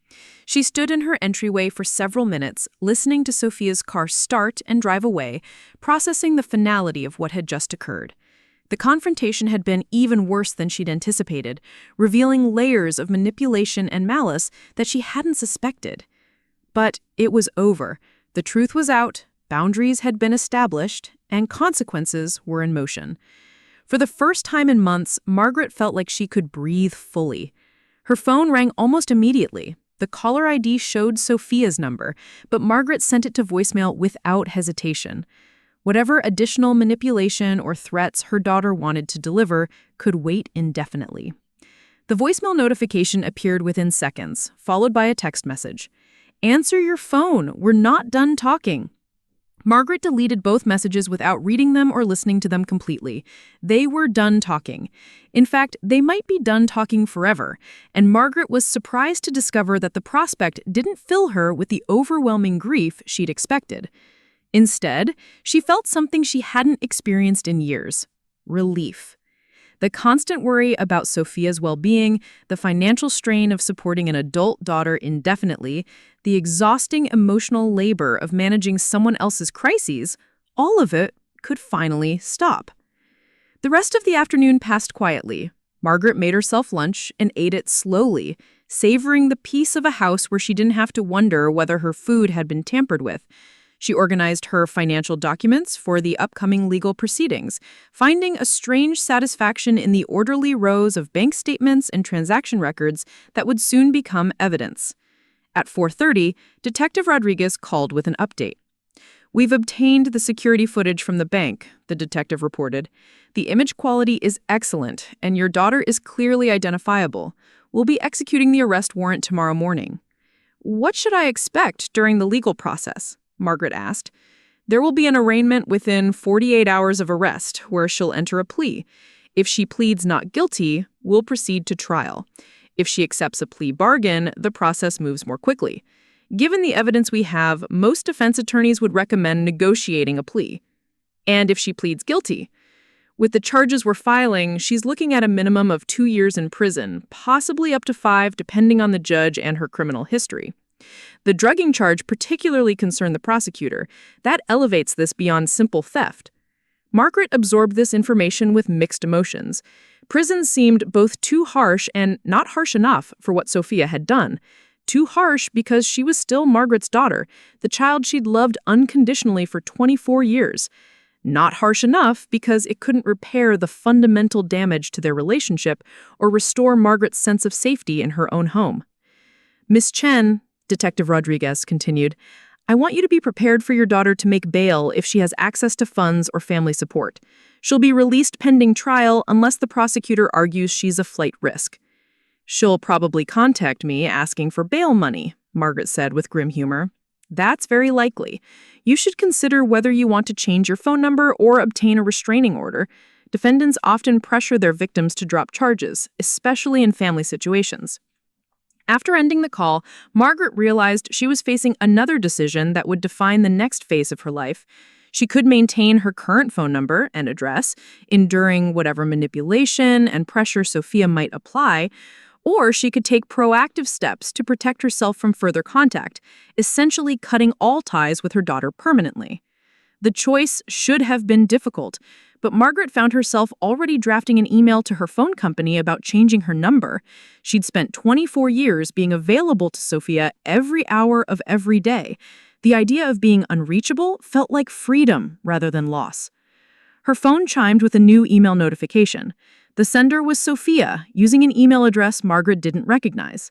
She stood in her entryway for several minutes, listening to Sophia's car start and drive away, processing the finality of what had just occurred. The confrontation had been even worse than she'd anticipated, revealing layers of manipulation and malice that she hadn't suspected. But it was over. The truth was out. Boundaries had been established, and consequences were in motion. For the first time in months, Margaret felt like she could breathe fully. Her phone rang almost immediately. The caller ID showed Sophia's number, but Margaret sent it to voicemail without hesitation. Whatever additional manipulation or threats her daughter wanted to deliver could wait indefinitely. The voicemail notification appeared within seconds, followed by a text message. Answer your phone. We're not done talking. Margaret deleted both messages without reading them or listening to them completely. They were done talking. In fact, they might be done talking forever, and Margaret was surprised to discover that the prospect didn't fill her with the overwhelming grief she'd expected. Instead, she felt something she hadn't experienced in years: relief. The constant worry about Sophia's well-being, the financial strain of supporting an adult daughter indefinitely, the exhausting emotional labor of managing someone else's crises, all of it could finally stop. The rest of the afternoon passed quietly. Margaret made herself lunch and ate it slowly, savoring the peace of a house where she didn't have to wonder whether her food had been tampered with. She organized her financial documents for the upcoming legal proceedings, finding a strange satisfaction in the orderly rows of bank statements and transaction records that would soon become evidence. At 4:30, Detective Rodriguez called with an update. "We've obtained the security footage from the bank," the detective reported. "The image quality is excellent, and your daughter is clearly identifiable. We'll be executing the arrest warrant tomorrow morning." "What should I expect during the legal process?" Margaret asked. "There will be an arraignment within 48 hours of arrest, where she'll enter a plea. If she pleads not guilty, we'll proceed to trial. If she accepts a plea bargain, the process moves more quickly. Given the evidence we have, most defense attorneys would recommend negotiating a plea. And if she pleads guilty, with the charges we're filing, she's looking at a minimum of 2 years in prison, possibly up to 5, depending on the judge and her criminal history. The drugging charge particularly concerned the prosecutor. That elevates this beyond simple theft." Margaret absorbed this information with mixed emotions. Prison seemed both too harsh and not harsh enough for what Sophia had done. Too harsh because she was still Margaret's daughter, the child she'd loved unconditionally for 24 years. Not harsh enough because it couldn't repair the fundamental damage to their relationship or restore Margaret's sense of safety in her own home. "Miss Chen," Detective Rodriguez continued, "I want you to be prepared for your daughter to make bail if she has access to funds or family support. She'll be released pending trial unless the prosecutor argues she's a flight risk." "She'll probably contact me asking for bail money," Margaret said with grim humor. "That's very likely. You should consider whether you want to change your phone number or obtain a restraining order. Defendants often pressure their victims to drop charges, especially in family situations." After ending the call, Margaret realized she was facing another decision that would define the next phase of her life. She could maintain her current phone number and address, enduring whatever manipulation and pressure Sophia might apply, or she could take proactive steps to protect herself from further contact, essentially cutting all ties with her daughter permanently. The choice should have been difficult, but Margaret found herself already drafting an email to her phone company about changing her number. She'd spent 24 years being available to Sophia every hour of every day. The idea of being unreachable felt like freedom rather than loss. Her phone chimed with a new email notification. The sender was Sophia, using an email address Margaret didn't recognize.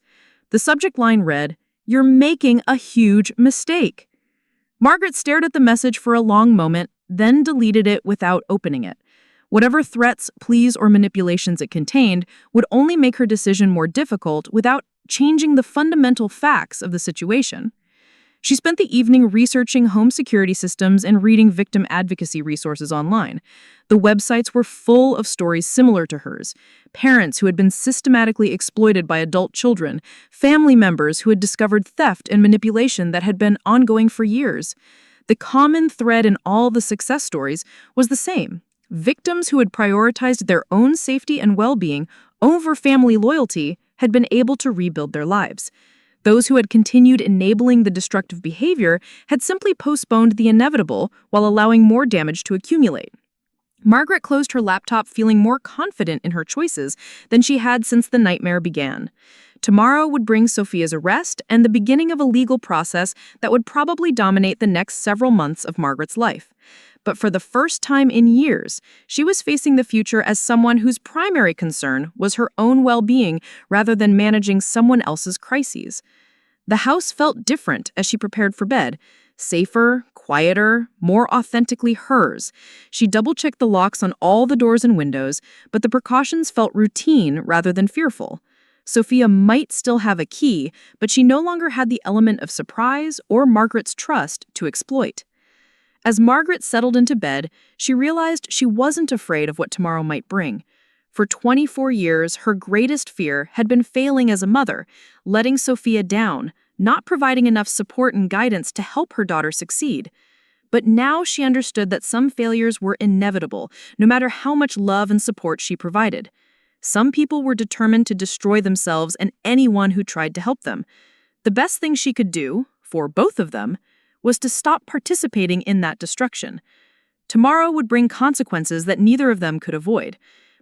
The subject line read, "You're making a huge mistake." Margaret stared at the message for a long moment, then deleted it without opening it. Whatever threats, pleas, or manipulations it contained would only make her decision more difficult without changing the fundamental facts of the situation. She spent the evening researching home security systems and reading victim advocacy resources online. The websites were full of stories similar to hers. Parents who had been systematically exploited by adult children, family members who had discovered theft and manipulation that had been ongoing for years. The common thread in all the success stories was the same. Victims who had prioritized their own safety and well-being over family loyalty had been able to rebuild their lives. Those who had continued enabling the destructive behavior had simply postponed the inevitable while allowing more damage to accumulate. Margaret closed her laptop feeling more confident in her choices than she had since the nightmare began. Tomorrow would bring Sophia's arrest and the beginning of a legal process that would probably dominate the next several months of Margaret's life. But for the first time in years, she was facing the future as someone whose primary concern was her own well-being rather than managing someone else's crises. The house felt different as she prepared for bed. Safer, quieter, more authentically hers. She double-checked the locks on all the doors and windows, but the precautions felt routine rather than fearful. Sophia might still have a key, but she no longer had the element of surprise or Margaret's trust to exploit. As Margaret settled into bed, she realized she wasn't afraid of what tomorrow might bring. For 24 years, her greatest fear had been failing as a mother, letting Sophia down, not providing enough support and guidance to help her daughter succeed. But now she understood that some failures were inevitable, no matter how much love and support she provided. Some people were determined to destroy themselves and anyone who tried to help them. The best thing she could do, for both of them, was to stop participating in that destruction. Tomorrow would bring consequences that neither of them could avoid.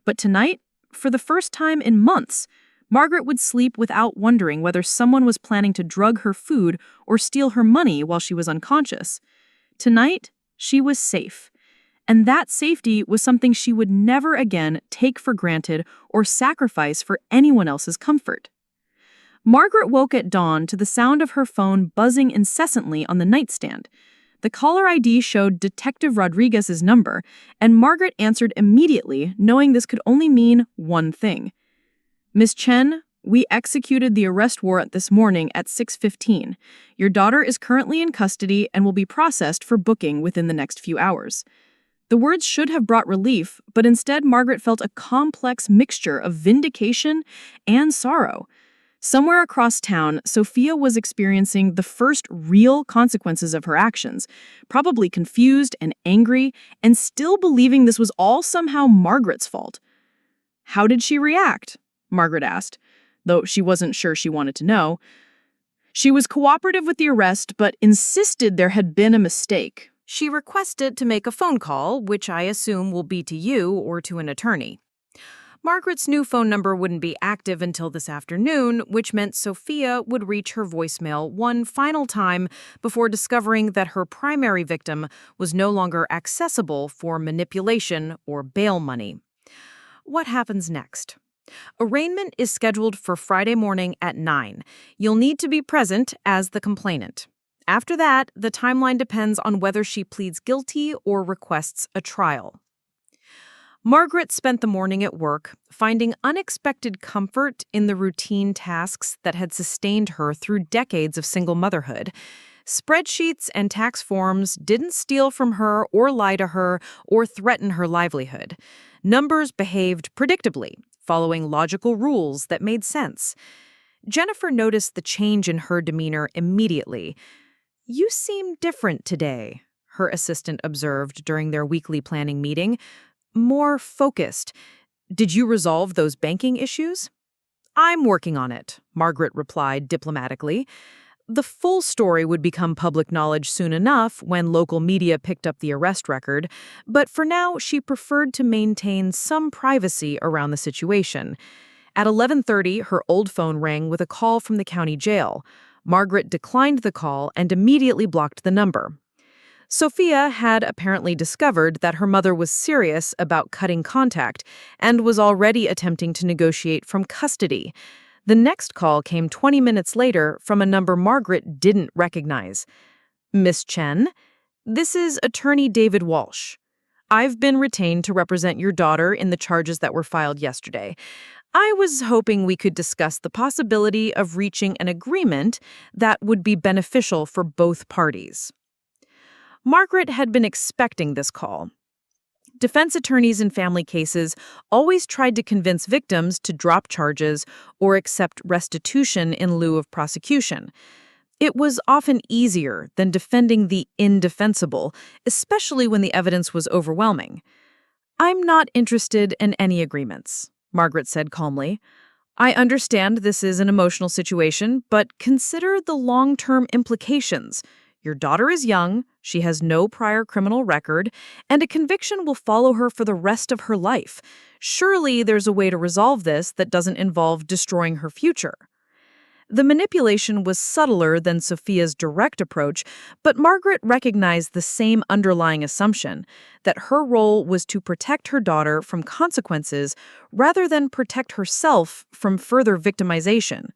But tonight, for the first time in months, Margaret would sleep without wondering whether someone was planning to drug her food or steal her money while she was unconscious. Tonight, she was safe. And that safety was something she would never again take for granted or sacrifice for anyone else's comfort. Margaret woke at dawn to the sound of her phone buzzing incessantly on the nightstand. The caller ID showed Detective Rodriguez's number, and Margaret answered immediately, knowing this could only mean one thing. "Miss Chen, We executed the arrest warrant this morning at 6:15. Your daughter is currently in custody and will be processed for booking within the next few hours. The words should have brought relief, but instead Margaret felt a complex mixture of vindication and sorrow. Somewhere across town, Sophia was experiencing the first real consequences of her actions, probably confused and angry, and still believing this was all somehow Margaret's fault. How did she react? Margaret asked, though she wasn't sure she wanted to know. She was cooperative with the arrest, but insisted there had been a mistake. She requested to make a phone call, which I assume will be to you or to an attorney. Margaret's new phone number wouldn't be active until this afternoon, which meant Sophia would reach her voicemail one final time before discovering that her primary victim was no longer accessible for manipulation or bail money. What happens next? Arraignment is scheduled for Friday morning at 9. You'll need to be present as the complainant. After that, the timeline depends on whether she pleads guilty or requests a trial. Margaret spent the morning at work, finding unexpected comfort in the routine tasks that had sustained her through decades of single motherhood. Spreadsheets and tax forms didn't steal from her or lie to her or threaten her livelihood. Numbers behaved predictably, following logical rules that made sense. Jennifer noticed the change in her demeanor immediately. "You seem different today," her assistant observed during their weekly planning meeting. "More focused. Did you resolve those banking issues?" "I'm working on it," Margaret replied diplomatically. The full story would become public knowledge soon enough when local media picked up the arrest record, but for now she preferred to maintain some privacy around the situation. At 11:30, her old phone rang with a call from the county jail. Margaret declined the call and immediately blocked the number. Sophia had apparently discovered that her mother was serious about cutting contact and was already attempting to negotiate from custody. The next call came 20 minutes later from a number Margaret didn't recognize. "Miss Chen, this is attorney David Walsh. I've been retained to represent your daughter in the charges that were filed yesterday. I was hoping we could discuss the possibility of reaching an agreement that would be beneficial for both parties." Margaret had been expecting this call. Defense attorneys in family cases always tried to convince victims to drop charges or accept restitution in lieu of prosecution. It was often easier than defending the indefensible, especially when the evidence was overwhelming. "I'm not interested in any agreements," Margaret said calmly. "I understand this is an emotional situation, but consider the long-term implications. Your daughter is young, she has no prior criminal record, and a conviction will follow her for the rest of her life. Surely there's a way to resolve this that doesn't involve destroying her future." The manipulation was subtler than Sophia's direct approach, but Margaret recognized the same underlying assumption, that her role was to protect her daughter from consequences rather than protect herself from further victimization.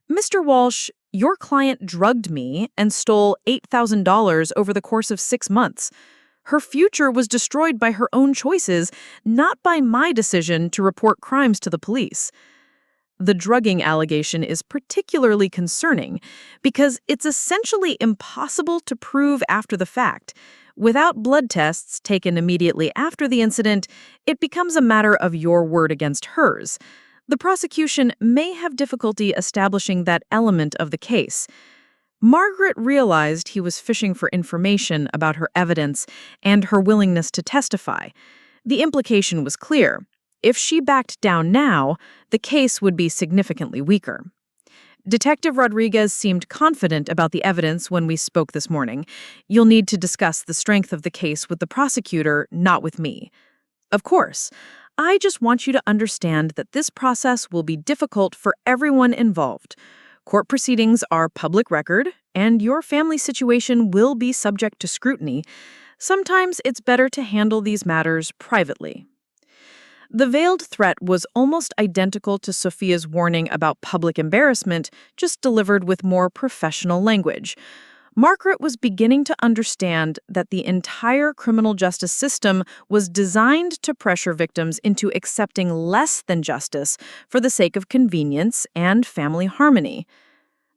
"Mr. Walsh, your client drugged me and stole $8,000 over the course of 6 months. Her future was destroyed by her own choices, not by my decision to report crimes to the police." The drugging allegation is particularly concerning because it's essentially impossible to prove after the fact. Without blood tests taken immediately after the incident, it becomes a matter of your word against hers. The prosecution may have difficulty establishing that element of the case. Margaret realized he was fishing for information about her evidence and her willingness to testify. The implication was clear. If she backed down now, the case would be significantly weaker. Detective Rodriguez seemed confident about the evidence when we spoke this morning. "You'll need to discuss the strength of the case with the prosecutor, not with me." "Of course. I just want you to understand that this process will be difficult for everyone involved. Court proceedings are public record, and your family situation will be subject to scrutiny. Sometimes it's better to handle these matters privately." The veiled threat was almost identical to Sophia's warning about public embarrassment, just delivered with more professional language. Margaret was beginning to understand that the entire criminal justice system was designed to pressure victims into accepting less than justice for the sake of convenience and family harmony.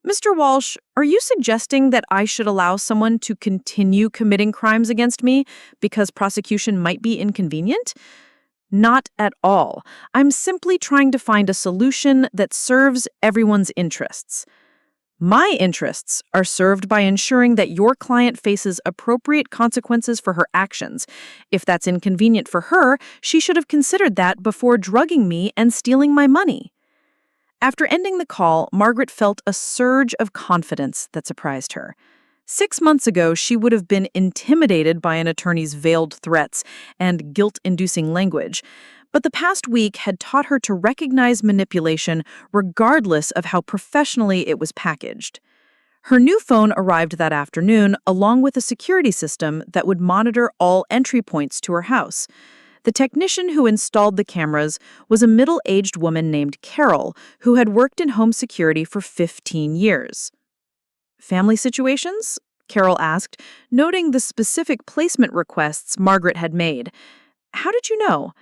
Mr. Walsh, are you suggesting that I should allow someone to continue committing crimes against me because prosecution might be inconvenient? Not at all. I'm simply trying to find a solution that serves everyone's interests. My interests are served by ensuring that your client faces appropriate consequences for her actions. If that's inconvenient for her, she should have considered that before drugging me and stealing my money. After ending the call, Margaret felt a surge of confidence that surprised her. 6 months ago, she would have been intimidated by an attorney's veiled threats and guilt-inducing language. But the past week had taught her to recognize manipulation regardless of how professionally it was packaged. Her new phone arrived that afternoon, along with a security system that would monitor all entry points to her house. The technician who installed the cameras was a middle-aged woman named Carol, who had worked in home security for 15 years. "Family situations?" Carol asked, noting the specific placement requests Margaret had made. "How did you know?"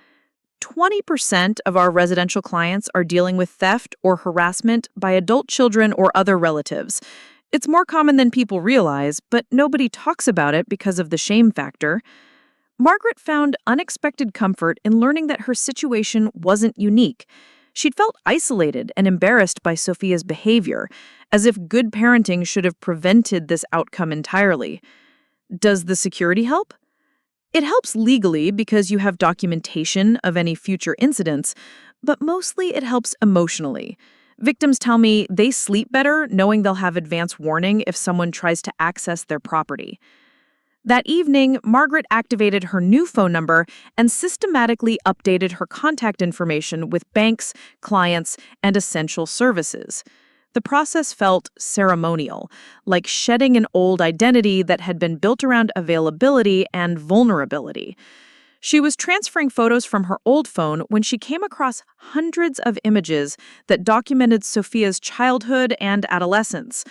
20% of our residential clients are dealing with theft or harassment by adult children or other relatives. It's more common than people realize, but nobody talks about it because of the shame factor. Margaret found unexpected comfort in learning that her situation wasn't unique. She'd felt isolated and embarrassed by Sophia's behavior, as if good parenting should have prevented this outcome entirely. Does the security help? It helps legally because you have documentation of any future incidents, but mostly it helps emotionally. Victims tell me they sleep better knowing they'll have advance warning if someone tries to access their property. That evening, Margaret activated her new phone number and systematically updated her contact information with banks, clients, and essential services. The process felt ceremonial, like shedding an old identity that had been built around availability and vulnerability. She was transferring photos from her old phone when she came across hundreds of images that documented Sophia's childhood and adolescence.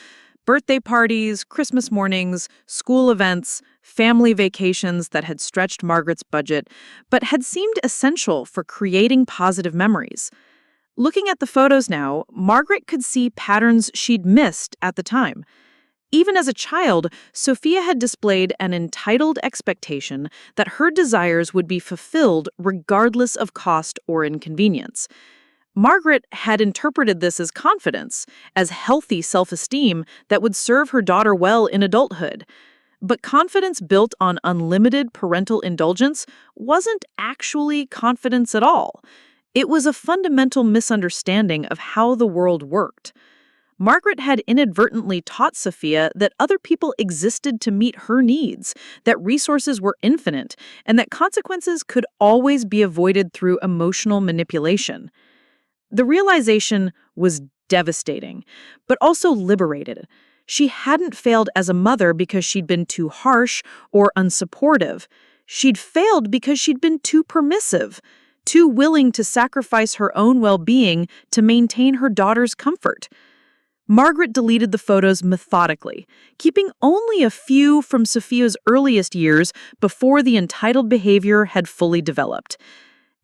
Birthday parties, Christmas mornings, school events, family vacations that had stretched Margaret's budget, but had seemed essential for creating positive memories. Looking at the photos now, Margaret could see patterns she'd missed at the time. Even as a child, Sophia had displayed an entitled expectation that her desires would be fulfilled regardless of cost or inconvenience. Margaret had interpreted this as confidence, as healthy self-esteem that would serve her daughter well in adulthood. But confidence built on unlimited parental indulgence wasn't actually confidence at all. It was a fundamental misunderstanding of how the world worked. Margaret had inadvertently taught Sophia that other people existed to meet her needs, that resources were infinite, and that consequences could always be avoided through emotional manipulation. The realization was devastating, but also liberated. She hadn't failed as a mother because she'd been too harsh or unsupportive. She'd failed because she'd been too permissive, too willing to sacrifice her own well-being to maintain her daughter's comfort. Margaret deleted the photos methodically, keeping only a few from Sophia's earliest years before the entitled behavior had fully developed.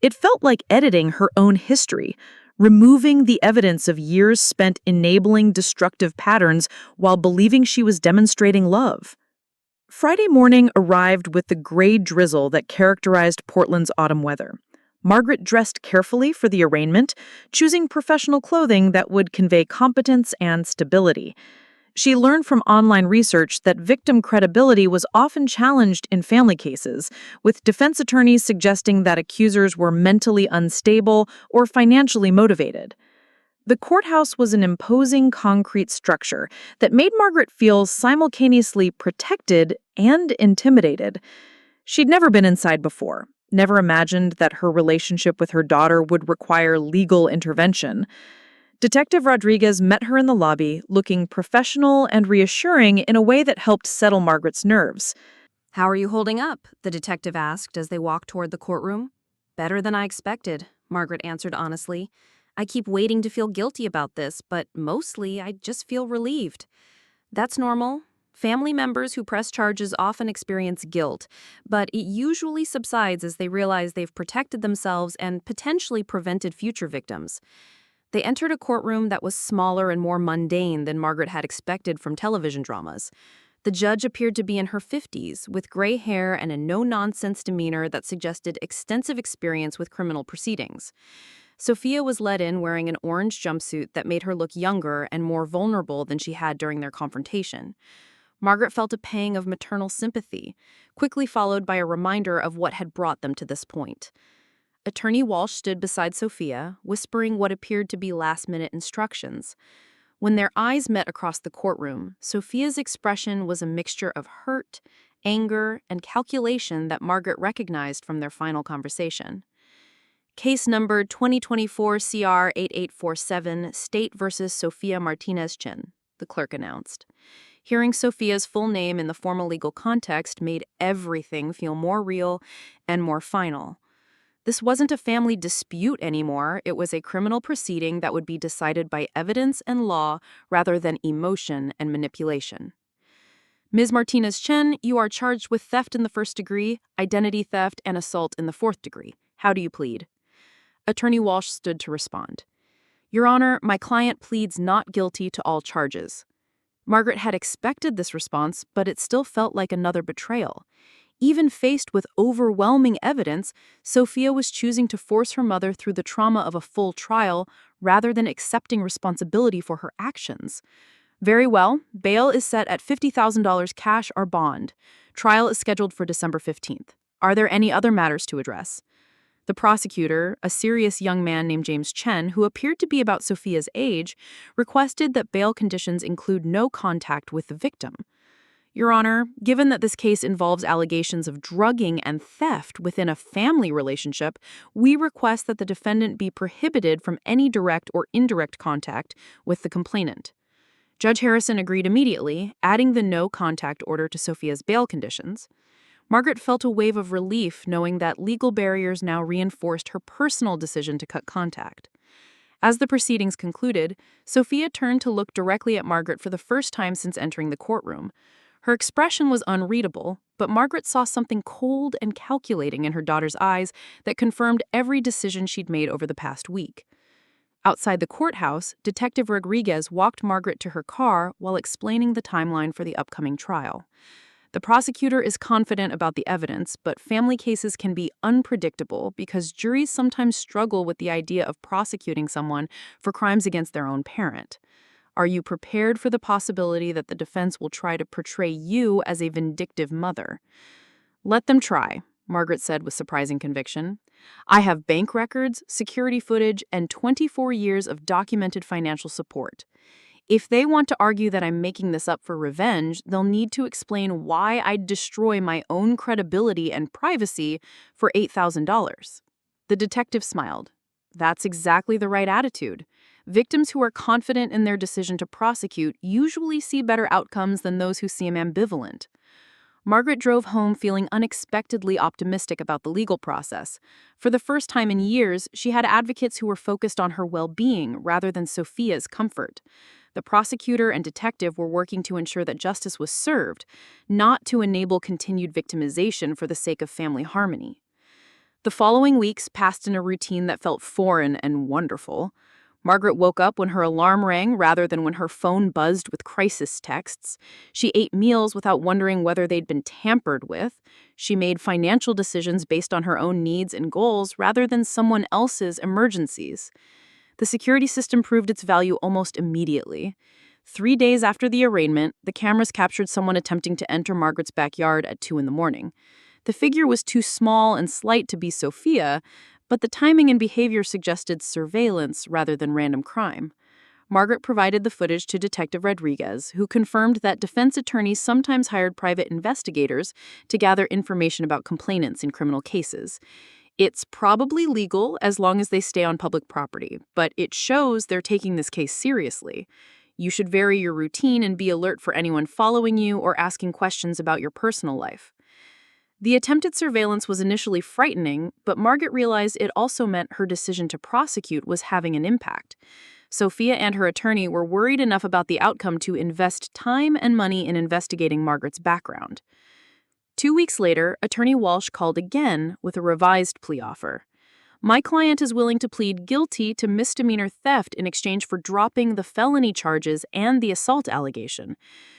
It felt like editing her own history, removing the evidence of years spent enabling destructive patterns while believing she was demonstrating love. Friday morning arrived with the gray drizzle that characterized Portland's autumn weather. Margaret dressed carefully for the arraignment, choosing professional clothing that would convey competence and stability. She learned from online research that victim credibility was often challenged in family cases, with defense attorneys suggesting that accusers were mentally unstable or financially motivated. The courthouse was an imposing concrete structure that made Margaret feel simultaneously protected and intimidated. She'd never been inside before, never imagined that her relationship with her daughter would require legal intervention. Detective Rodriguez met her in the lobby, looking professional and reassuring in a way that helped settle Margaret's nerves. "How are you holding up?" the detective asked as they walked toward the courtroom. "Better than I expected," Margaret answered honestly. "I keep waiting to feel guilty about this, but mostly I just feel relieved. That's normal. Family members who press charges often experience guilt, but it usually subsides as they realize they've protected themselves and potentially prevented future victims. They entered a courtroom that was smaller and more mundane than Margaret had expected from television dramas. The judge appeared to be in her 50s, with gray hair and a no-nonsense demeanor that suggested extensive experience with criminal proceedings. Sophia was let in wearing an orange jumpsuit that made her look younger and more vulnerable than she had during their confrontation. Margaret felt a pang of maternal sympathy, quickly followed by a reminder of what had brought them to this point. Attorney Walsh stood beside Sophia, whispering what appeared to be last-minute instructions. When their eyes met across the courtroom, Sophia's expression was a mixture of hurt, anger, and calculation that Margaret recognized from their final conversation. Case number 2024 CR 8847, State versus Sophia Martinez Chen, the clerk announced. Hearing Sophia's full name in the formal legal context made everything feel more real and more final. This wasn't a family dispute anymore, it was a criminal proceeding that would be decided by evidence and law rather than emotion and manipulation. Ms. Martinez Chen, you are charged with theft in the first degree, identity theft, and assault in the fourth degree. How do you plead? Attorney Walsh stood to respond. Your Honor, my client pleads not guilty to all charges. Margaret had expected this response, but it still felt like another betrayal. Even faced with overwhelming evidence, Sophia was choosing to force her mother through the trauma of a full trial rather than accepting responsibility for her actions. Very well, bail is set at $50,000 cash or bond. Trial is scheduled for December 15th. Are there any other matters to address? The prosecutor, a serious young man named James Chen, who appeared to be about Sophia's age, requested that bail conditions include no contact with the victim. Your Honor, given that this case involves allegations of drugging and theft within a family relationship, we request that the defendant be prohibited from any direct or indirect contact with the complainant. Judge Harrison agreed immediately, adding the no contact order to Sophia's bail conditions. Margaret felt a wave of relief knowing that legal barriers now reinforced her personal decision to cut contact. As the proceedings concluded, Sophia turned to look directly at Margaret for the first time since entering the courtroom. Her expression was unreadable, but Margaret saw something cold and calculating in her daughter's eyes that confirmed every decision she'd made over the past week. Outside the courthouse, Detective Rodriguez walked Margaret to her car while explaining the timeline for the upcoming trial. The prosecutor is confident about the evidence, but family cases can be unpredictable because juries sometimes struggle with the idea of prosecuting someone for crimes against their own parent. Are you prepared for the possibility that the defense will try to portray you as a vindictive mother? Let them try, Margaret said with surprising conviction. I have bank records, security footage, and 24 years of documented financial support. If they want to argue that I'm making this up for revenge, they'll need to explain why I'd destroy my own credibility and privacy for $8,000. The detective smiled. That's exactly the right attitude. Victims who are confident in their decision to prosecute usually see better outcomes than those who seem ambivalent. Margaret drove home feeling unexpectedly optimistic about the legal process. For the first time in years, she had advocates who were focused on her well-being rather than Sophia's comfort. The prosecutor and detective were working to ensure that justice was served, not to enable continued victimization for the sake of family harmony. The following weeks passed in a routine that felt foreign and wonderful. Margaret woke up when her alarm rang rather than when her phone buzzed with crisis texts. She ate meals without wondering whether they'd been tampered with. She made financial decisions based on her own needs and goals rather than someone else's emergencies. The security system proved its value almost immediately. 3 days after the arraignment, the cameras captured someone attempting to enter Margaret's backyard at 2 a.m. The figure was too small and slight to be Sophia, but the timing and behavior suggested surveillance rather than random crime. Margaret provided the footage to Detective Rodriguez, who confirmed that defense attorneys sometimes hired private investigators to gather information about complainants in criminal cases. It's probably legal as long as they stay on public property, but it shows they're taking this case seriously. You should vary your routine and be alert for anyone following you or asking questions about your personal life. The attempted surveillance was initially frightening, but Margaret realized it also meant her decision to prosecute was having an impact. Sophia and her attorney were worried enough about the outcome to invest time and money in investigating Margaret's background. 2 weeks later, Attorney Walsh called again with a revised plea offer. My client is willing to plead guilty to misdemeanor theft in exchange for dropping the felony charges and the assault allegation.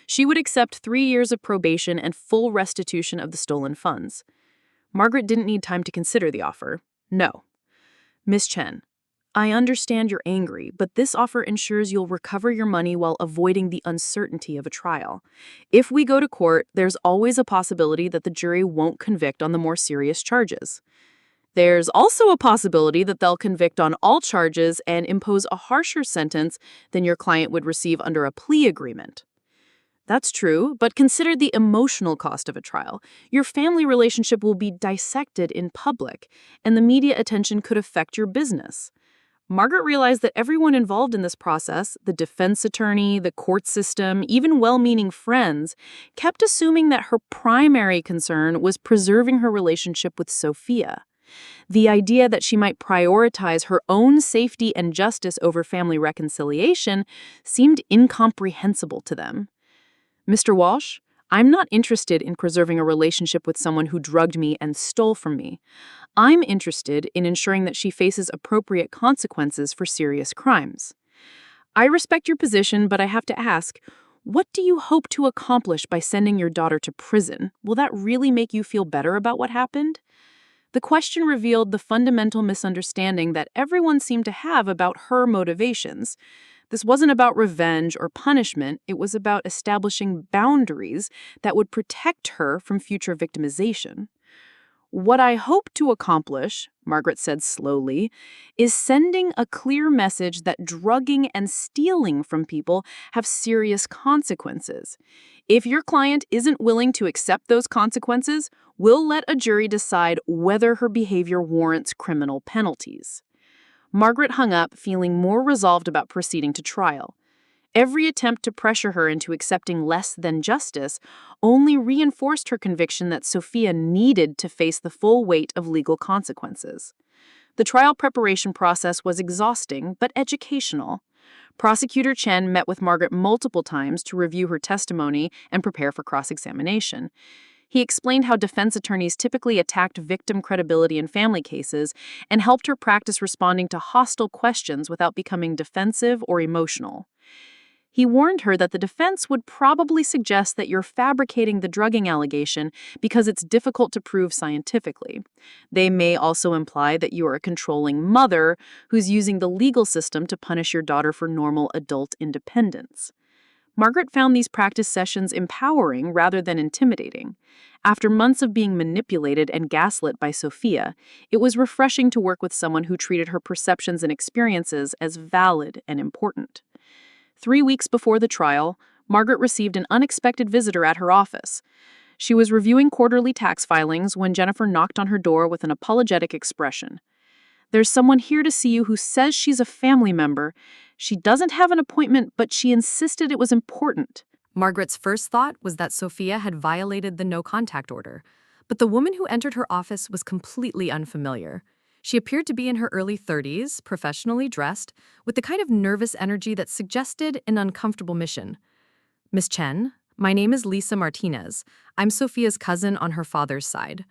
She would accept 3 years of probation and full restitution of the stolen funds. Margaret didn't need time to consider the offer. No. Miss Chen, I understand you're angry, but this offer ensures you'll recover your money while avoiding the uncertainty of a trial. If we go to court, there's always a possibility that the jury won't convict on the more serious charges. There's also a possibility that they'll convict on all charges and impose a harsher sentence than your client would receive under a plea agreement. That's true, but consider the emotional cost of a trial. Your family relationship will be dissected in public, and the media attention could affect your business. Margaret realized that everyone involved in this process, the defense attorney, the court system, even well-meaning friends, kept assuming that her primary concern was preserving her relationship with Sophia. The idea that she might prioritize her own safety and justice over family reconciliation seemed incomprehensible to them. Mr. Walsh, I'm not interested in preserving a relationship with someone who drugged me and stole from me. I'm interested in ensuring that she faces appropriate consequences for serious crimes. I respect your position, but I have to ask, what do you hope to accomplish by sending your daughter to prison? Will that really make you feel better about what happened? The question revealed the fundamental misunderstanding that everyone seemed to have about her motivations. This wasn't about revenge or punishment, it was about establishing boundaries that would protect her from future victimization. What I hope to accomplish, Margaret said slowly, is sending a clear message that drugging and stealing from people have serious consequences. If your client isn't willing to accept those consequences, we'll let a jury decide whether her behavior warrants criminal penalties. Margaret hung up, feeling more resolved about proceeding to trial. Every attempt to pressure her into accepting less than justice only reinforced her conviction that Sophia needed to face the full weight of legal consequences. The trial preparation process was exhausting but educational. Prosecutor Chen met with Margaret multiple times to review her testimony and prepare for cross-examination. He explained how defense attorneys typically attacked victim credibility in family cases and helped her practice responding to hostile questions without becoming defensive or emotional. He warned her that the defense would probably suggest that you're fabricating the drugging allegation because it's difficult to prove scientifically. They may also imply that you are a controlling mother who's using the legal system to punish your daughter for normal adult independence. Margaret found these practice sessions empowering rather than intimidating. After months of being manipulated and gaslit by Sophia, it was refreshing to work with someone who treated her perceptions and experiences as valid and important. 3 weeks before the trial, Margaret received an unexpected visitor at her office. She was reviewing quarterly tax filings when Jennifer knocked on her door with an apologetic expression. "There's someone here to see you who says she's a family member. She doesn't have an appointment, but she insisted it was important." Margaret's first thought was that Sophia had violated the no-contact order, but the woman who entered her office was completely unfamiliar. She appeared to be in her early 30s, professionally dressed, with the kind of nervous energy that suggested an uncomfortable mission. "Miss Chen, my name is Lisa Martinez. I'm Sophia's cousin on her father's side."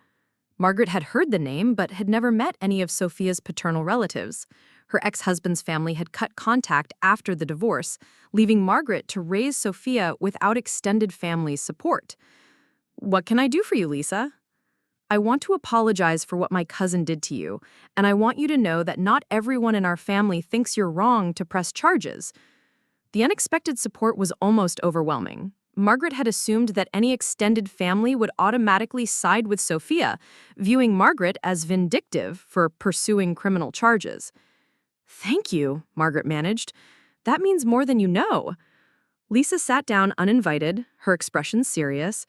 Margaret had heard the name, but had never met any of Sophia's paternal relatives. Her ex-husband's family had cut contact after the divorce, leaving Margaret to raise Sophia without extended family support. "What can I do for you, Lisa?" "I want to apologize for what my cousin did to you, and I want you to know that not everyone in our family thinks you're wrong to press charges." The unexpected support was almost overwhelming. Margaret had assumed that any extended family would automatically side with Sophia, viewing Margaret as vindictive for pursuing criminal charges. "Thank you," Margaret managed. "That means more than you know." Lisa sat down uninvited, her expression serious.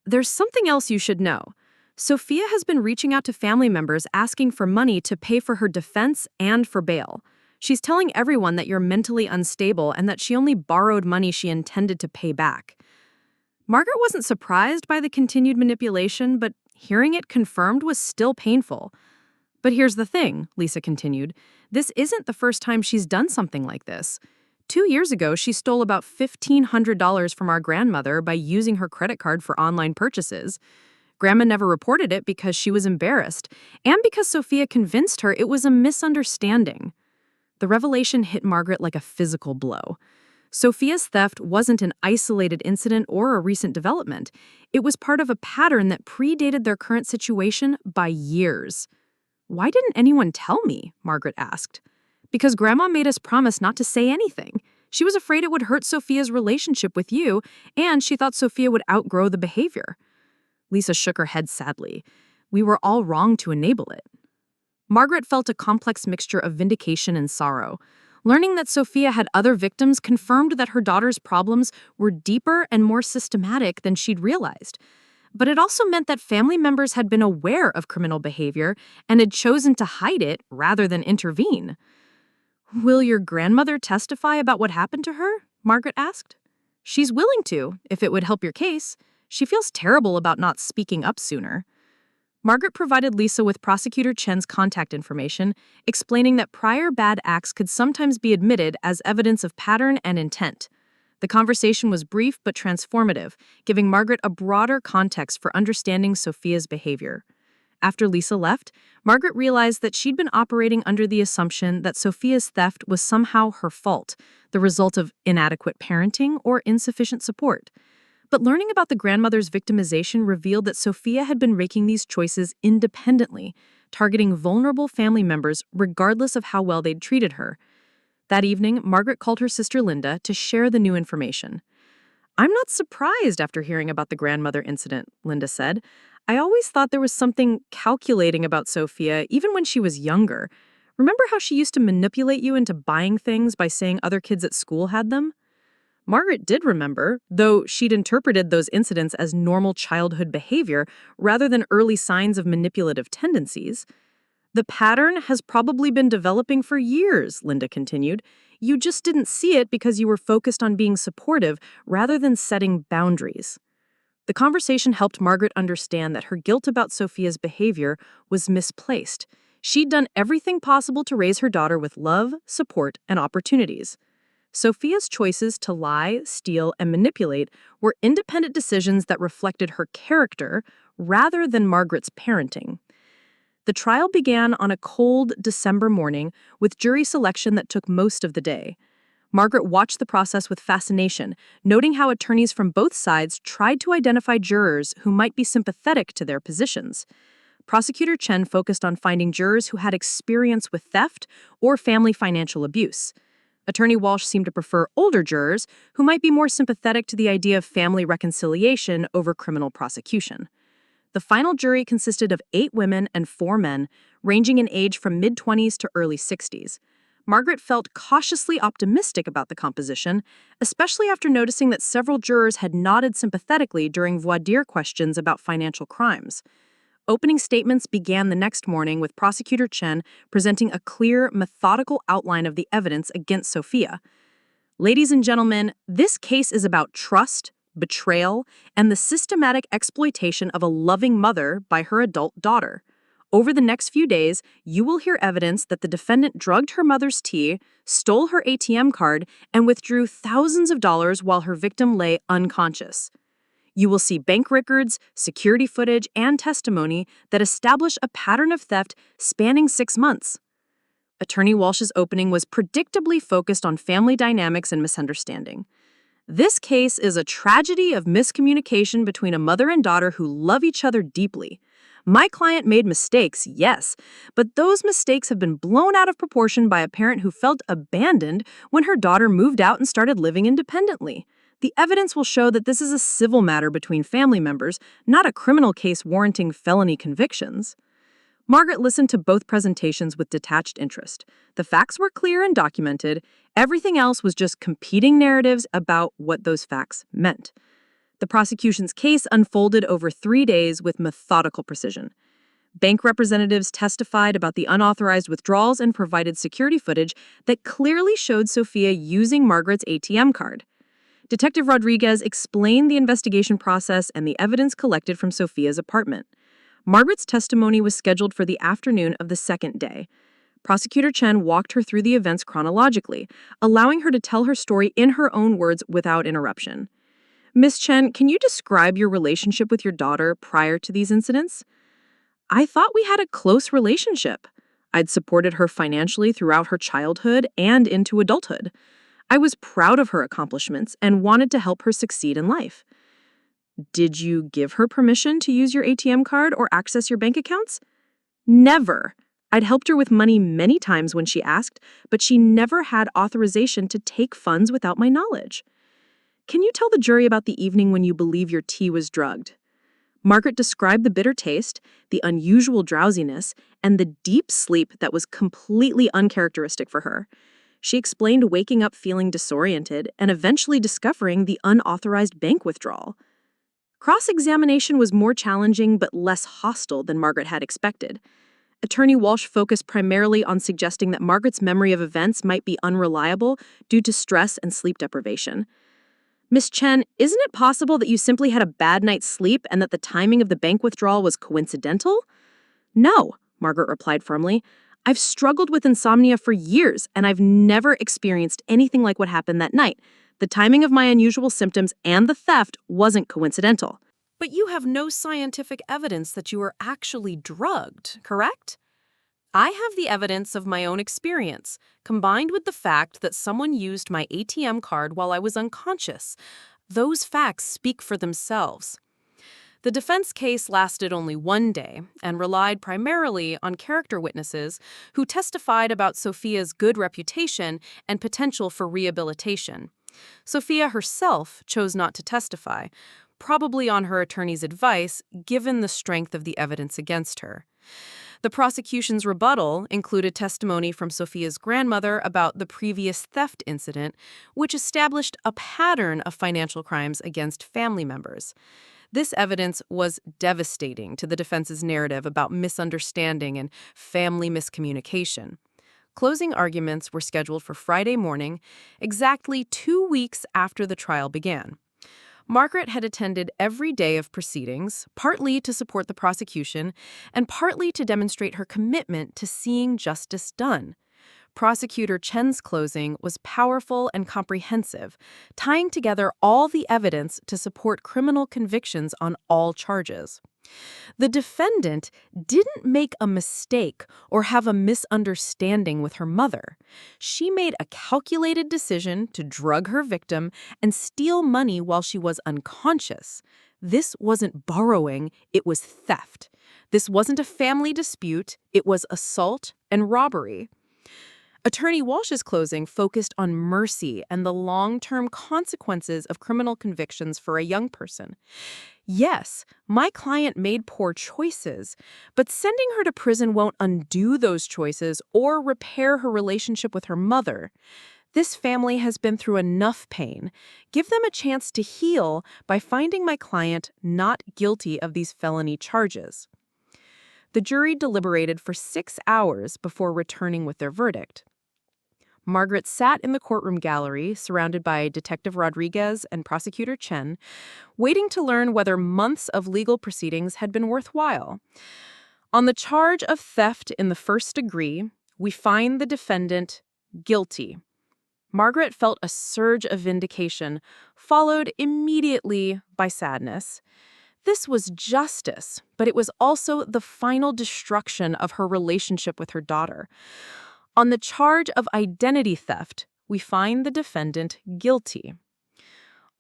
"There's something else you should know. Sophia has been reaching out to family members asking for money to pay for her defense and for bail. She's telling everyone that you're mentally unstable and that she only borrowed money she intended to pay back." Margaret wasn't surprised by the continued manipulation, but hearing it confirmed was still painful. But here's the thing, Lisa continued. This isn't the first time she's done something like this. 2 years ago, she stole about $1,500 from our grandmother by using her credit card for online purchases. Grandma never reported it because she was embarrassed, and because Sophia convinced her it was a misunderstanding. The revelation hit Margaret like a physical blow. Sophia's theft wasn't an isolated incident or a recent development. It was part of a pattern that predated their current situation by years. "Why didn't anyone tell me?" Margaret asked. "Because Grandma made us promise not to say anything. She was afraid it would hurt Sophia's relationship with you, and she thought Sophia would outgrow the behavior." Lisa shook her head sadly. "We were all wrong to enable it." Margaret felt a complex mixture of vindication and sorrow. Learning that Sophia had other victims confirmed that her daughter's problems were deeper and more systematic than she'd realized. But it also meant that family members had been aware of criminal behavior and had chosen to hide it rather than intervene. "Will your grandmother testify about what happened to her?" Margaret asked. "She's willing to, if it would help your case. She feels terrible about not speaking up sooner." Margaret provided Lisa with Prosecutor Chen's contact information, explaining that prior bad acts could sometimes be admitted as evidence of pattern and intent. The conversation was brief but transformative, giving Margaret a broader context for understanding Sophia's behavior. After Lisa left, Margaret realized that she'd been operating under the assumption that Sophia's theft was somehow her fault, the result of inadequate parenting or insufficient support. But learning about the grandmother's victimization revealed that Sophia had been making these choices independently, targeting vulnerable family members regardless of how well they'd treated her. That evening, Margaret called her sister Linda to share the new information. "I'm not surprised after hearing about the grandmother incident," Linda said. "I always thought there was something calculating about Sophia, even when she was younger. Remember how she used to manipulate you into buying things by saying other kids at school had them?" Margaret did remember, though she'd interpreted those incidents as normal childhood behavior rather than early signs of manipulative tendencies. "The pattern has probably been developing for years," Linda continued. "You just didn't see it because you were focused on being supportive rather than setting boundaries." The conversation helped Margaret understand that her guilt about Sophia's behavior was misplaced. She'd done everything possible to raise her daughter with love, support, and opportunities. Sophia's choices to lie, steal, and manipulate were independent decisions that reflected her character rather than Margaret's parenting. The trial began on a cold December morning with jury selection that took most of the day. Margaret watched the process with fascination, noting how attorneys from both sides tried to identify jurors who might be sympathetic to their positions. Prosecutor Chen focused on finding jurors who had experience with theft or family financial abuse. Attorney Walsh seemed to prefer older jurors who might be more sympathetic to the idea of family reconciliation over criminal prosecution. The final jury consisted of 8 women and 4 men, ranging in age from mid-20s to early 60s. Margaret felt cautiously optimistic about the composition, especially after noticing that several jurors had nodded sympathetically during voir dire questions about financial crimes. Opening statements began the next morning with Prosecutor Chen presenting a clear, methodical outline of the evidence against Sophia. "Ladies and gentlemen, this case is about trust, betrayal, and the systematic exploitation of a loving mother by her adult daughter. Over the next few days, you will hear evidence that the defendant drugged her mother's tea, stole her ATM card, and withdrew thousands of dollars while her victim lay unconscious. You will see bank records, security footage, and testimony that establish a pattern of theft spanning 6 months." Attorney Walsh's opening was predictably focused on family dynamics and misunderstanding. "This case is a tragedy of miscommunication between a mother and daughter who love each other deeply. My client made mistakes, yes, but those mistakes have been blown out of proportion by a parent who felt abandoned when her daughter moved out and started living independently. The evidence will show that this is a civil matter between family members, not a criminal case warranting felony convictions." Margaret listened to both presentations with detached interest. The facts were clear and documented. Everything else was just competing narratives about what those facts meant. The prosecution's case unfolded over 3 days with methodical precision. Bank representatives testified about the unauthorized withdrawals and provided security footage that clearly showed Sophia using Margaret's ATM card. Detective Rodriguez explained the investigation process and the evidence collected from Sophia's apartment. Margaret's testimony was scheduled for the afternoon of the second day. Prosecutor Chen walked her through the events chronologically, allowing her to tell her story in her own words without interruption. Miss Chen, can you describe your relationship with your daughter prior to these incidents? I thought we had a close relationship. I'd supported her financially throughout her childhood and into adulthood. I was proud of her accomplishments and wanted to help her succeed in life. Did you give her permission to use your ATM card or access your bank accounts? Never. I'd helped her with money many times when she asked, but she never had authorization to take funds without my knowledge. Can you tell the jury about the evening when you believe your tea was drugged? Margaret described the bitter taste, the unusual drowsiness, and the deep sleep that was completely uncharacteristic for her. She explained waking up feeling disoriented and eventually discovering the unauthorized bank withdrawal. Cross-examination was more challenging but less hostile than Margaret had expected. Attorney Walsh focused primarily on suggesting that Margaret's memory of events might be unreliable due to stress and sleep deprivation. Miss Chen, isn't it possible that you simply had a bad night's sleep and that the timing of the bank withdrawal was coincidental? No, Margaret replied firmly. I've struggled with insomnia for years, and I've never experienced anything like what happened that night. The timing of my unusual symptoms and the theft wasn't coincidental. But you have no scientific evidence that you were actually drugged, correct? I have the evidence of my own experience, combined with the fact that someone used my ATM card while I was unconscious. Those facts speak for themselves. The defense case lasted only one day and relied primarily on character witnesses who testified about Sophia's good reputation and potential for rehabilitation. Sophia herself chose not to testify, probably on her attorney's advice, given the strength of the evidence against her. The prosecution's rebuttal included testimony from Sophia's grandmother about the previous theft incident, which established a pattern of financial crimes against family members. This evidence was devastating to the defense's narrative about misunderstanding and family miscommunication. Closing arguments were scheduled for Friday morning, exactly 2 weeks after the trial began. Margaret had attended every day of proceedings, partly to support the prosecution and partly to demonstrate her commitment to seeing justice done. Prosecutor Chen's closing was powerful and comprehensive, tying together all the evidence to support criminal convictions on all charges. The defendant didn't make a mistake or have a misunderstanding with her mother. She made a calculated decision to drug her victim and steal money while she was unconscious. This wasn't borrowing, it was theft. This wasn't a family dispute, it was assault and robbery. Attorney Walsh's closing focused on mercy and the long-term consequences of criminal convictions for a young person. Yes, my client made poor choices, but sending her to prison won't undo those choices or repair her relationship with her mother. This family has been through enough pain. Give them a chance to heal by finding my client not guilty of these felony charges. The jury deliberated for 6 hours before returning with their verdict. Margaret sat in the courtroom gallery, surrounded by Detective Rodriguez and Prosecutor Chen, waiting to learn whether months of legal proceedings had been worthwhile. On the charge of theft in the first degree, we find the defendant guilty. Margaret felt a surge of vindication, followed immediately by sadness. This was justice, but it was also the final destruction of her relationship with her daughter. On the charge of identity theft, we find the defendant guilty.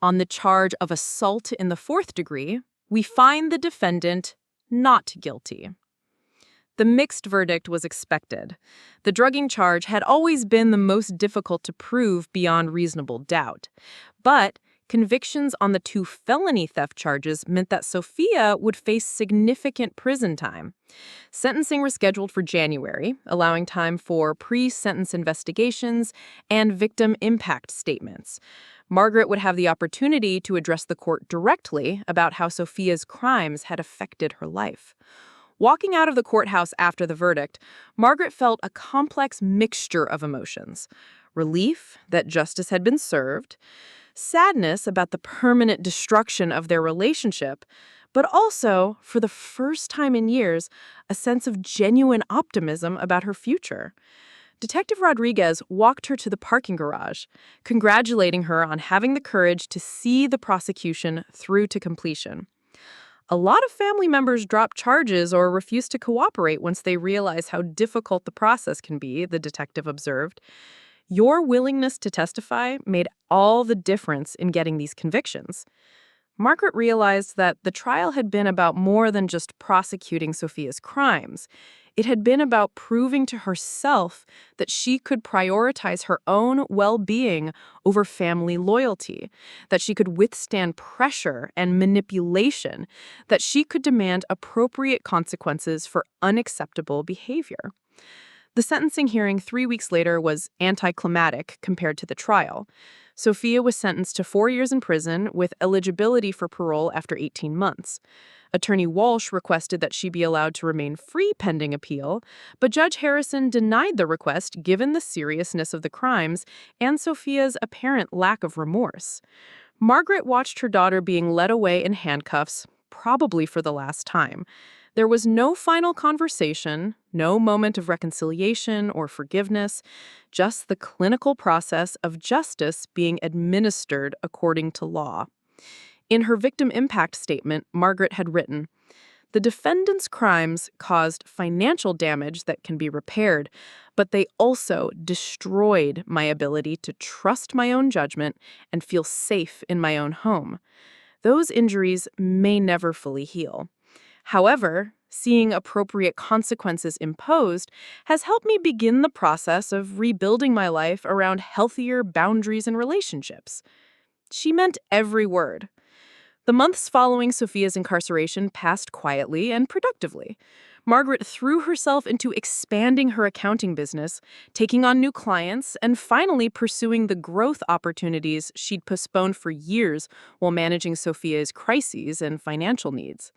On the charge of assault in the fourth degree, we find the defendant not guilty. The mixed verdict was expected. The drugging charge had always been the most difficult to prove beyond reasonable doubt. But convictions on the 2 felony theft charges meant that Sophia would face significant prison time. Sentencing was scheduled for January, allowing time for pre-sentence investigations and victim impact statements. Margaret would have the opportunity to address the court directly about how Sophia's crimes had affected her life. Walking out of the courthouse after the verdict, Margaret felt a complex mixture of emotions: relief that justice had been served, sadness about the permanent destruction of their relationship, but also, for the first time in years, a sense of genuine optimism about her future. Detective Rodriguez walked her to the parking garage, congratulating her on having the courage to see the prosecution through to completion. A lot of family members drop charges or refuse to cooperate once they realize how difficult the process can be, the detective observed. Your willingness to testify made all the difference in getting these convictions. Margaret realized that the trial had been about more than just prosecuting Sophia's crimes. It had been about proving to herself that she could prioritize her own well-being over family loyalty, that she could withstand pressure and manipulation, that she could demand appropriate consequences for unacceptable behavior. The sentencing hearing 3 weeks later was anticlimactic compared to the trial. Sophia was sentenced to 4 years in prison with eligibility for parole after 18 months. Attorney Walsh requested that she be allowed to remain free pending appeal, but Judge Harrison denied the request given the seriousness of the crimes and Sophia's apparent lack of remorse. Margaret watched her daughter being led away in handcuffs, probably for the last time. There was no final conversation, no moment of reconciliation or forgiveness, just the clinical process of justice being administered according to law. In her victim impact statement, Margaret had written, "The defendant's crimes caused financial damage that can be repaired, but they also destroyed my ability to trust my own judgment and feel safe in my own home. Those injuries may never fully heal. However, seeing appropriate consequences imposed has helped me begin the process of rebuilding my life around healthier boundaries and relationships." She meant every word. The months following Sophia's incarceration passed quietly and productively. Margaret threw herself into expanding her accounting business, taking on new clients, and finally pursuing the growth opportunities she'd postponed for years while managing Sophia's crises and financial needs.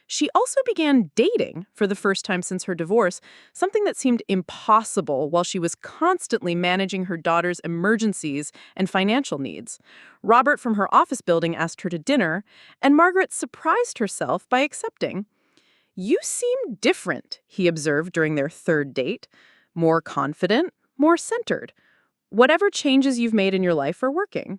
She also began dating for the first time since her divorce, something that seemed impossible while she was constantly managing her daughter's emergencies and financial needs. Robert from her office building asked her to dinner, and Margaret surprised herself by accepting. "You seem different," he observed during their third date. "More confident, more centered. Whatever changes you've made in your life are working."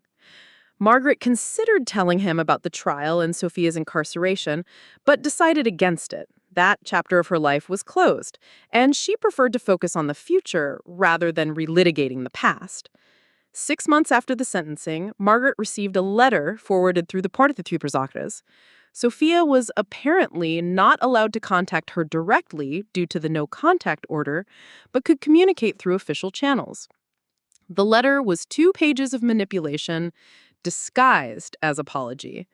Margaret considered telling him about the trial and Sophia's incarceration, but decided against it. That chapter of her life was closed, and she preferred to focus on the future rather than relitigating the past. 6 months after the sentencing, Margaret received a letter forwarded through the Participazakras. Sophia was apparently not allowed to contact her directly due to the no-contact order, but could communicate through official channels. The letter was 2 pages of manipulation, disguised as apology.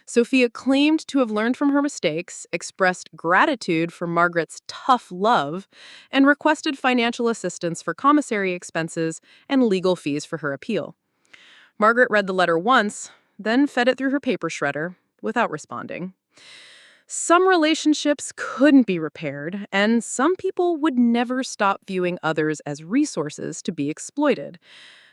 Sophia claimed to have learned from her mistakes, expressed gratitude for Margaret's tough love, and requested financial assistance for commissary expenses and legal fees for her appeal. Margaret read the letter once, then fed it through her paper shredder without responding. Some relationships couldn't be repaired, and some people would never stop viewing others as resources to be exploited.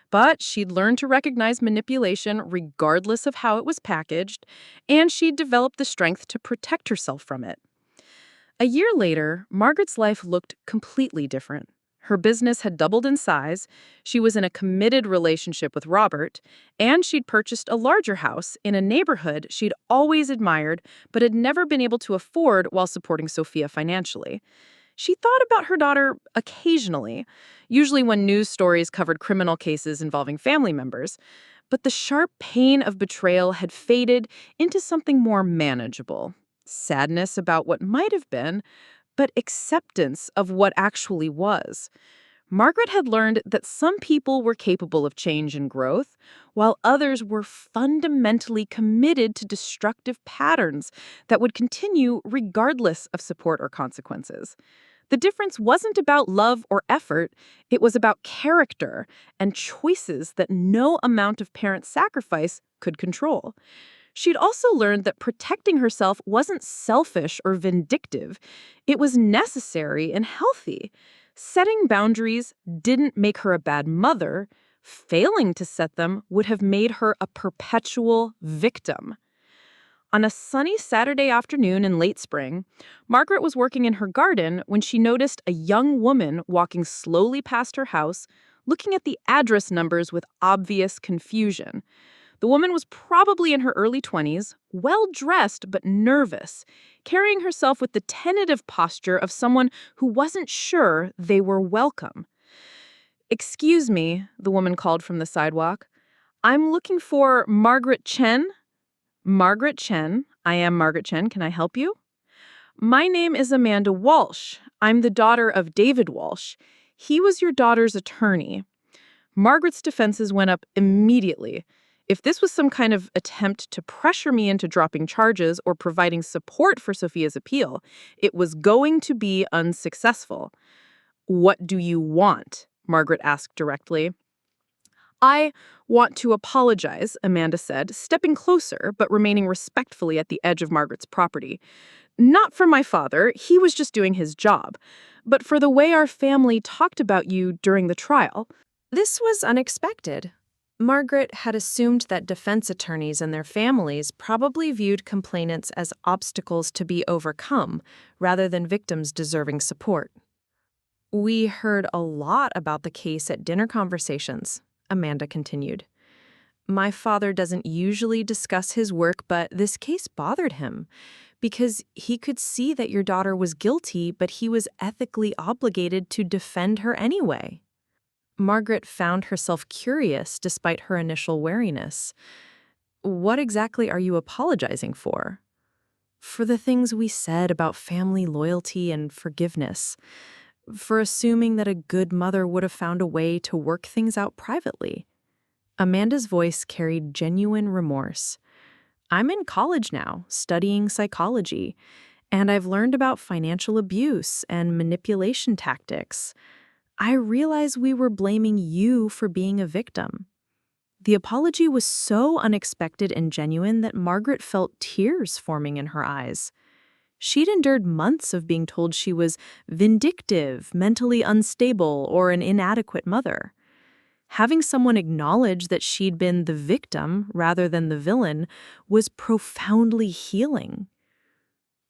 But she'd learned to recognize manipulation regardless of how it was packaged, and she'd developed the strength to protect herself from it. A year later, Margaret's life looked completely different. Her business had doubled in size, she was in a committed relationship with Robert, and she'd purchased a larger house in a neighborhood she'd always admired but had never been able to afford while supporting Sophia financially. She thought about her daughter occasionally, usually when news stories covered criminal cases involving family members, but the sharp pain of betrayal had faded into something more manageable. Sadness about what might have been, but acceptance of what actually was. Margaret had learned that some people were capable of change and growth, while others were fundamentally committed to destructive patterns that would continue regardless of support or consequences. The difference wasn't about love or effort, it was about character and choices that no amount of parent sacrifice could control. She'd also learned that protecting herself wasn't selfish or vindictive. It was necessary and healthy. Setting boundaries didn't make her a bad mother. Failing to set them would have made her a perpetual victim. On a sunny Saturday afternoon in late spring, Margaret was working in her garden when she noticed a young woman walking slowly past her house, looking at the address numbers with obvious confusion. The woman was probably in her early 20s, well-dressed but nervous, carrying herself with the tentative posture of someone who wasn't sure they were welcome. "Excuse me," the woman called from the sidewalk. "I'm looking for Margaret Chen." "Margaret Chen. I am Margaret Chen. Can I help you?" "My name is Amanda Walsh. I'm the daughter of David Walsh. He was your daughter's attorney." Margaret's defenses went up immediately. If this was some kind of attempt to pressure me into dropping charges or providing support for Sophia's appeal, it was going to be unsuccessful. "What do you want?" Margaret asked directly. "I want to apologize," Amanda said, stepping closer but remaining respectfully at the edge of Margaret's property. "Not for my father, he was just doing his job, but for the way our family talked about you during the trial." This was unexpected. Margaret had assumed that defense attorneys and their families probably viewed complainants as obstacles to be overcome rather than victims deserving support. "We heard a lot about the case at dinner conversations," Amanda continued. "My father doesn't usually discuss his work, but this case bothered him because he could see that your daughter was guilty, but he was ethically obligated to defend her anyway." Margaret found herself curious despite her initial wariness. "What exactly are you apologizing for?" "For the things we said about family loyalty and forgiveness. For assuming that a good mother would have found a way to work things out privately." Amanda's voice carried genuine remorse. "I'm in college now, studying psychology, and I've learned about financial abuse and manipulation tactics. I realize we were blaming you for being a victim." The apology was so unexpected and genuine that Margaret felt tears forming in her eyes. She'd endured months of being told she was vindictive, mentally unstable, or an inadequate mother. Having someone acknowledge that she'd been the victim rather than the villain was profoundly healing.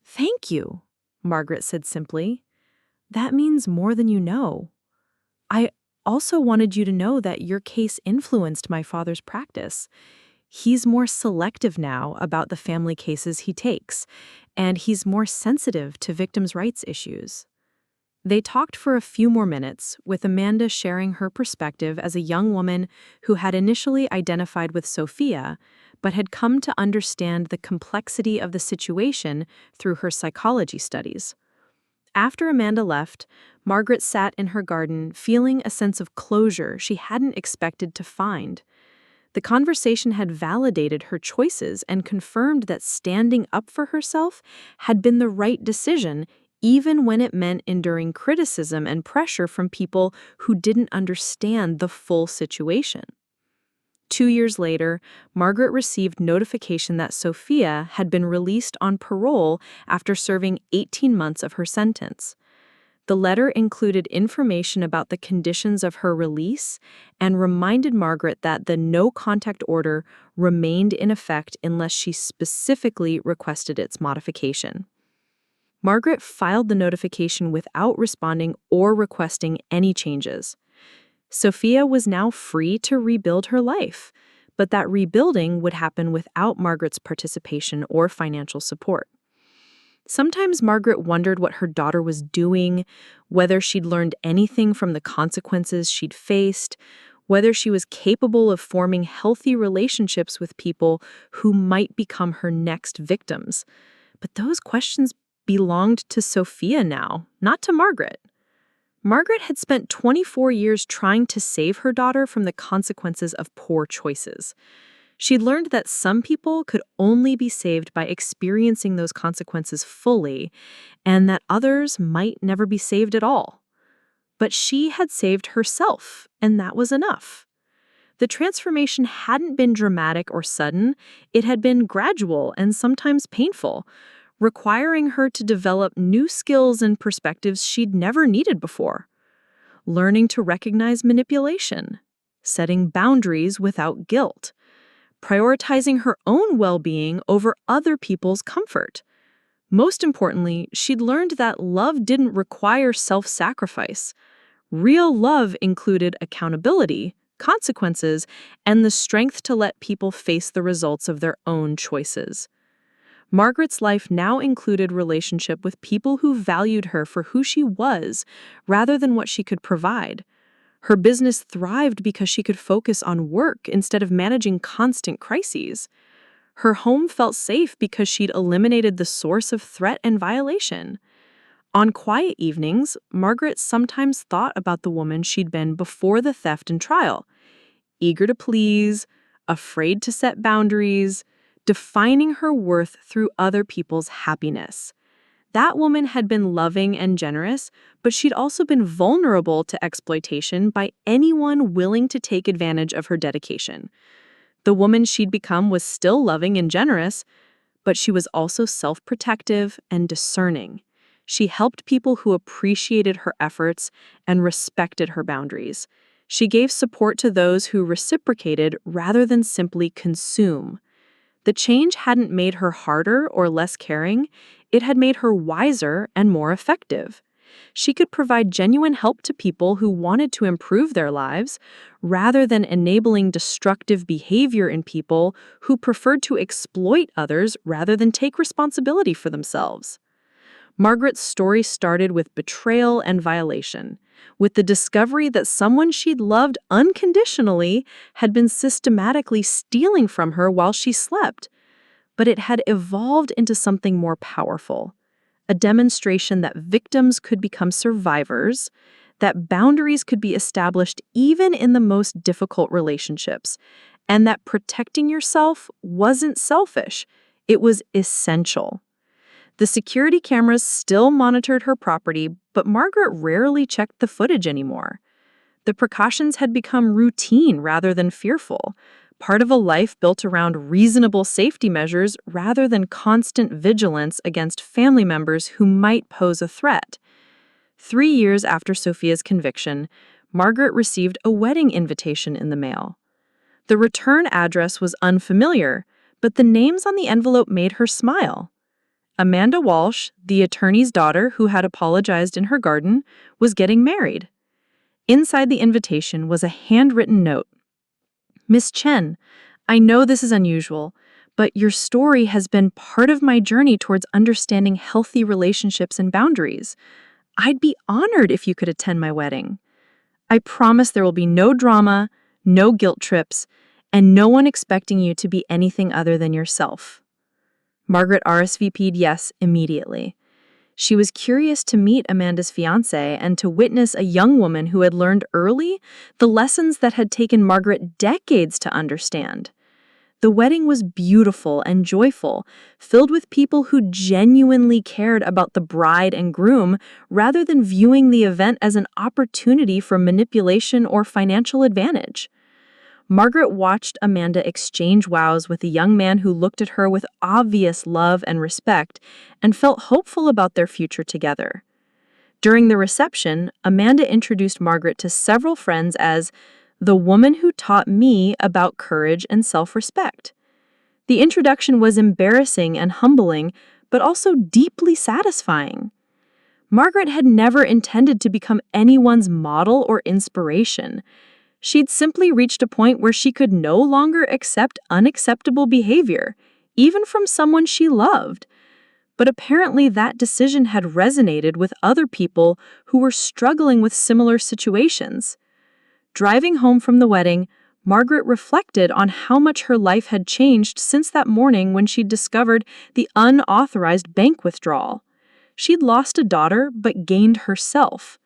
"Thank you," Margaret said simply. "That means more than you know. I also wanted you to know that your case influenced my father's practice. He's more selective now about the family cases he takes, and he's more sensitive to victims' rights issues." They talked for a few more minutes, with Amanda sharing her perspective as a young woman who had initially identified with Sophia, but had come to understand the complexity of the situation through her psychology studies. After Amanda left, Margaret sat in her garden feeling a sense of closure she hadn't expected to find. The conversation had validated her choices and confirmed that standing up for herself had been the right decision, even when it meant enduring criticism and pressure from people who didn't understand the full situation. 2 years later, Margaret received notification that Sophia had been released on parole after serving 18 months of her sentence. The letter included information about the conditions of her release and reminded Margaret that the no-contact order remained in effect unless she specifically requested its modification. Margaret filed the notification without responding or requesting any changes. Sophia was now free to rebuild her life, but that rebuilding would happen without Margaret's participation or financial support. Sometimes Margaret wondered what her daughter was doing, whether she'd learned anything from the consequences she'd faced, whether she was capable of forming healthy relationships with people who might become her next victims. But those questions belonged to Sophia now, not to Margaret. Margaret had spent 24 years trying to save her daughter from the consequences of poor choices. She'd learned that some people could only be saved by experiencing those consequences fully, and that others might never be saved at all. But she had saved herself, and that was enough. The transformation hadn't been dramatic or sudden, it had been gradual and sometimes painful, requiring her to develop new skills and perspectives she'd never needed before. Learning to recognize manipulation, setting boundaries without guilt, prioritizing her own well-being over other people's comfort. Most importantly, she'd learned that love didn't require self-sacrifice. Real love included accountability, consequences, and the strength to let people face the results of their own choices. Margaret's life now included relationship with people who valued her for who she was rather than what she could provide. Her business thrived because she could focus on work instead of managing constant crises. Her home felt safe because she'd eliminated the source of threat and violation. On quiet evenings, Margaret sometimes thought about the woman she'd been before the theft and trial. Eager to please, afraid to set boundaries, defining her worth through other people's happiness. That woman had been loving and generous, but she'd also been vulnerable to exploitation by anyone willing to take advantage of her dedication. The woman she'd become was still loving and generous, but she was also self-protective and discerning. She helped people who appreciated her efforts and respected her boundaries. She gave support to those who reciprocated rather than simply consume. The change hadn't made her harder or less caring, it had made her wiser and more effective. She could provide genuine help to people who wanted to improve their lives, rather than enabling destructive behavior in people who preferred to exploit others rather than take responsibility for themselves. Margaret's story started with betrayal and violation, with the discovery that someone she'd loved unconditionally had been systematically stealing from her while she slept. But it had evolved into something more powerful, a demonstration that victims could become survivors, that boundaries could be established even in the most difficult relationships, and that protecting yourself wasn't selfish, it was essential. The security cameras still monitored her property, but Margaret rarely checked the footage anymore. The precautions had become routine rather than fearful, part of a life built around reasonable safety measures rather than constant vigilance against family members who might pose a threat. 3 years after Sophia's conviction, Margaret received a wedding invitation in the mail. The return address was unfamiliar, but the names on the envelope made her smile. Amanda Walsh, the attorney's daughter who had apologized in her garden, was getting married. Inside the invitation was a handwritten note. Miss Chen, I know this is unusual, but your story has been part of my journey towards understanding healthy relationships and boundaries. I'd be honored if you could attend my wedding. I promise there will be no drama, no guilt trips, and no one expecting you to be anything other than yourself. Margaret RSVP'd yes immediately. She was curious to meet Amanda's fiancé and to witness a young woman who had learned early the lessons that had taken Margaret decades to understand. The wedding was beautiful and joyful, filled with people who genuinely cared about the bride and groom rather than viewing the event as an opportunity for manipulation or financial advantage. Margaret watched Amanda exchange vows with a young man who looked at her with obvious love and respect and felt hopeful about their future together. During the reception, Amanda introduced Margaret to several friends as the woman who taught me about courage and self-respect. The introduction was embarrassing and humbling, but also deeply satisfying. Margaret had never intended to become anyone's model or inspiration. She'd simply reached a point where she could no longer accept unacceptable behavior, even from someone she loved. But apparently that decision had resonated with other people who were struggling with similar situations. Driving home from the wedding, Margaret reflected on how much her life had changed since that morning when she'd discovered the unauthorized bank withdrawal. She'd lost a daughter, but gained herself.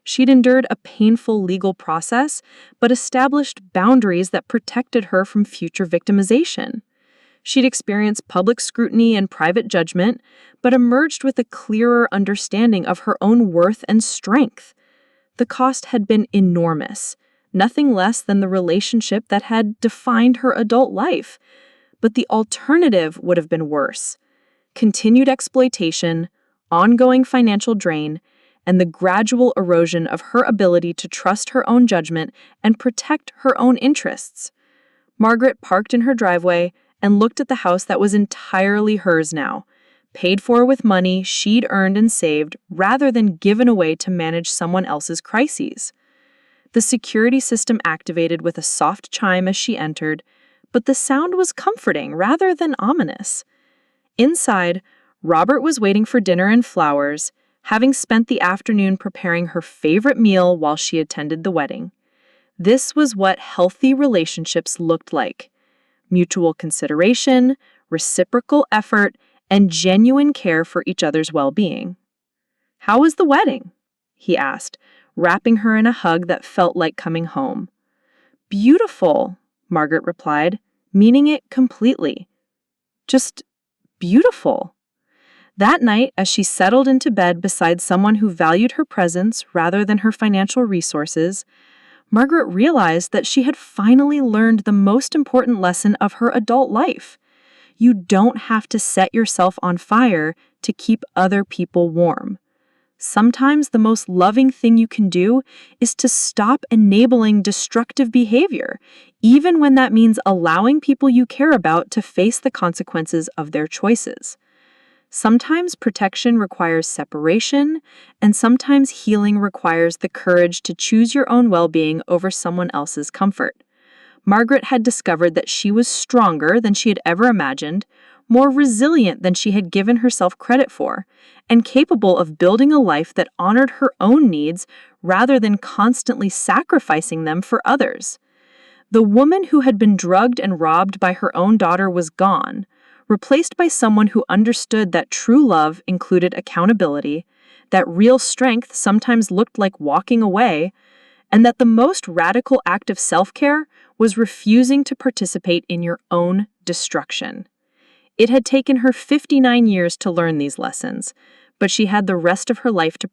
She'd endured a painful legal process, but established boundaries that protected her from future victimization. She'd experienced public scrutiny and private judgment, but emerged with a clearer understanding of her own worth and strength. The cost had been enormous, nothing less than the relationship that had defined her adult life. But the alternative would have been worse. Continued exploitation, ongoing financial drain, and the gradual erosion of her ability to trust her own judgment and protect her own interests. Margaret parked in her driveway and looked at the house that was entirely hers now, paid for with money she'd earned and saved rather than given away to manage someone else's crises. The security system activated with a soft chime as she entered, but the sound was comforting rather than ominous. Inside, Robert was waiting for dinner and flowers, having spent the afternoon preparing her favorite meal while she attended the wedding. This was what healthy relationships looked like: mutual consideration, reciprocal effort, and genuine care for each other's well-being. "How was the wedding?" he asked, wrapping her in a hug that felt like coming home. "Beautiful," Margaret replied, meaning it completely. Just beautiful. That night, as she settled into bed beside someone who valued her presence rather than her financial resources, Margaret realized that she had finally learned the most important lesson of her adult life. You don't have to set yourself on fire to keep other people warm. Sometimes the most loving thing you can do is to stop enabling destructive behavior, even when that means allowing people you care about to face the consequences of their choices. Sometimes protection requires separation, and sometimes healing requires the courage to choose your own well-being over someone else's comfort. Margaret had discovered that she was stronger than she had ever imagined, more resilient than she had given herself credit for, and capable of building a life that honored her own needs rather than constantly sacrificing them for others. The woman who had been drugged and robbed by her own daughter was gone, replaced by someone who understood that true love included accountability, that real strength sometimes looked like walking away, and that the most radical act of self-care was refusing to participate in your own destruction. It had taken her 59 years to learn these lessons, but she had the rest of her life to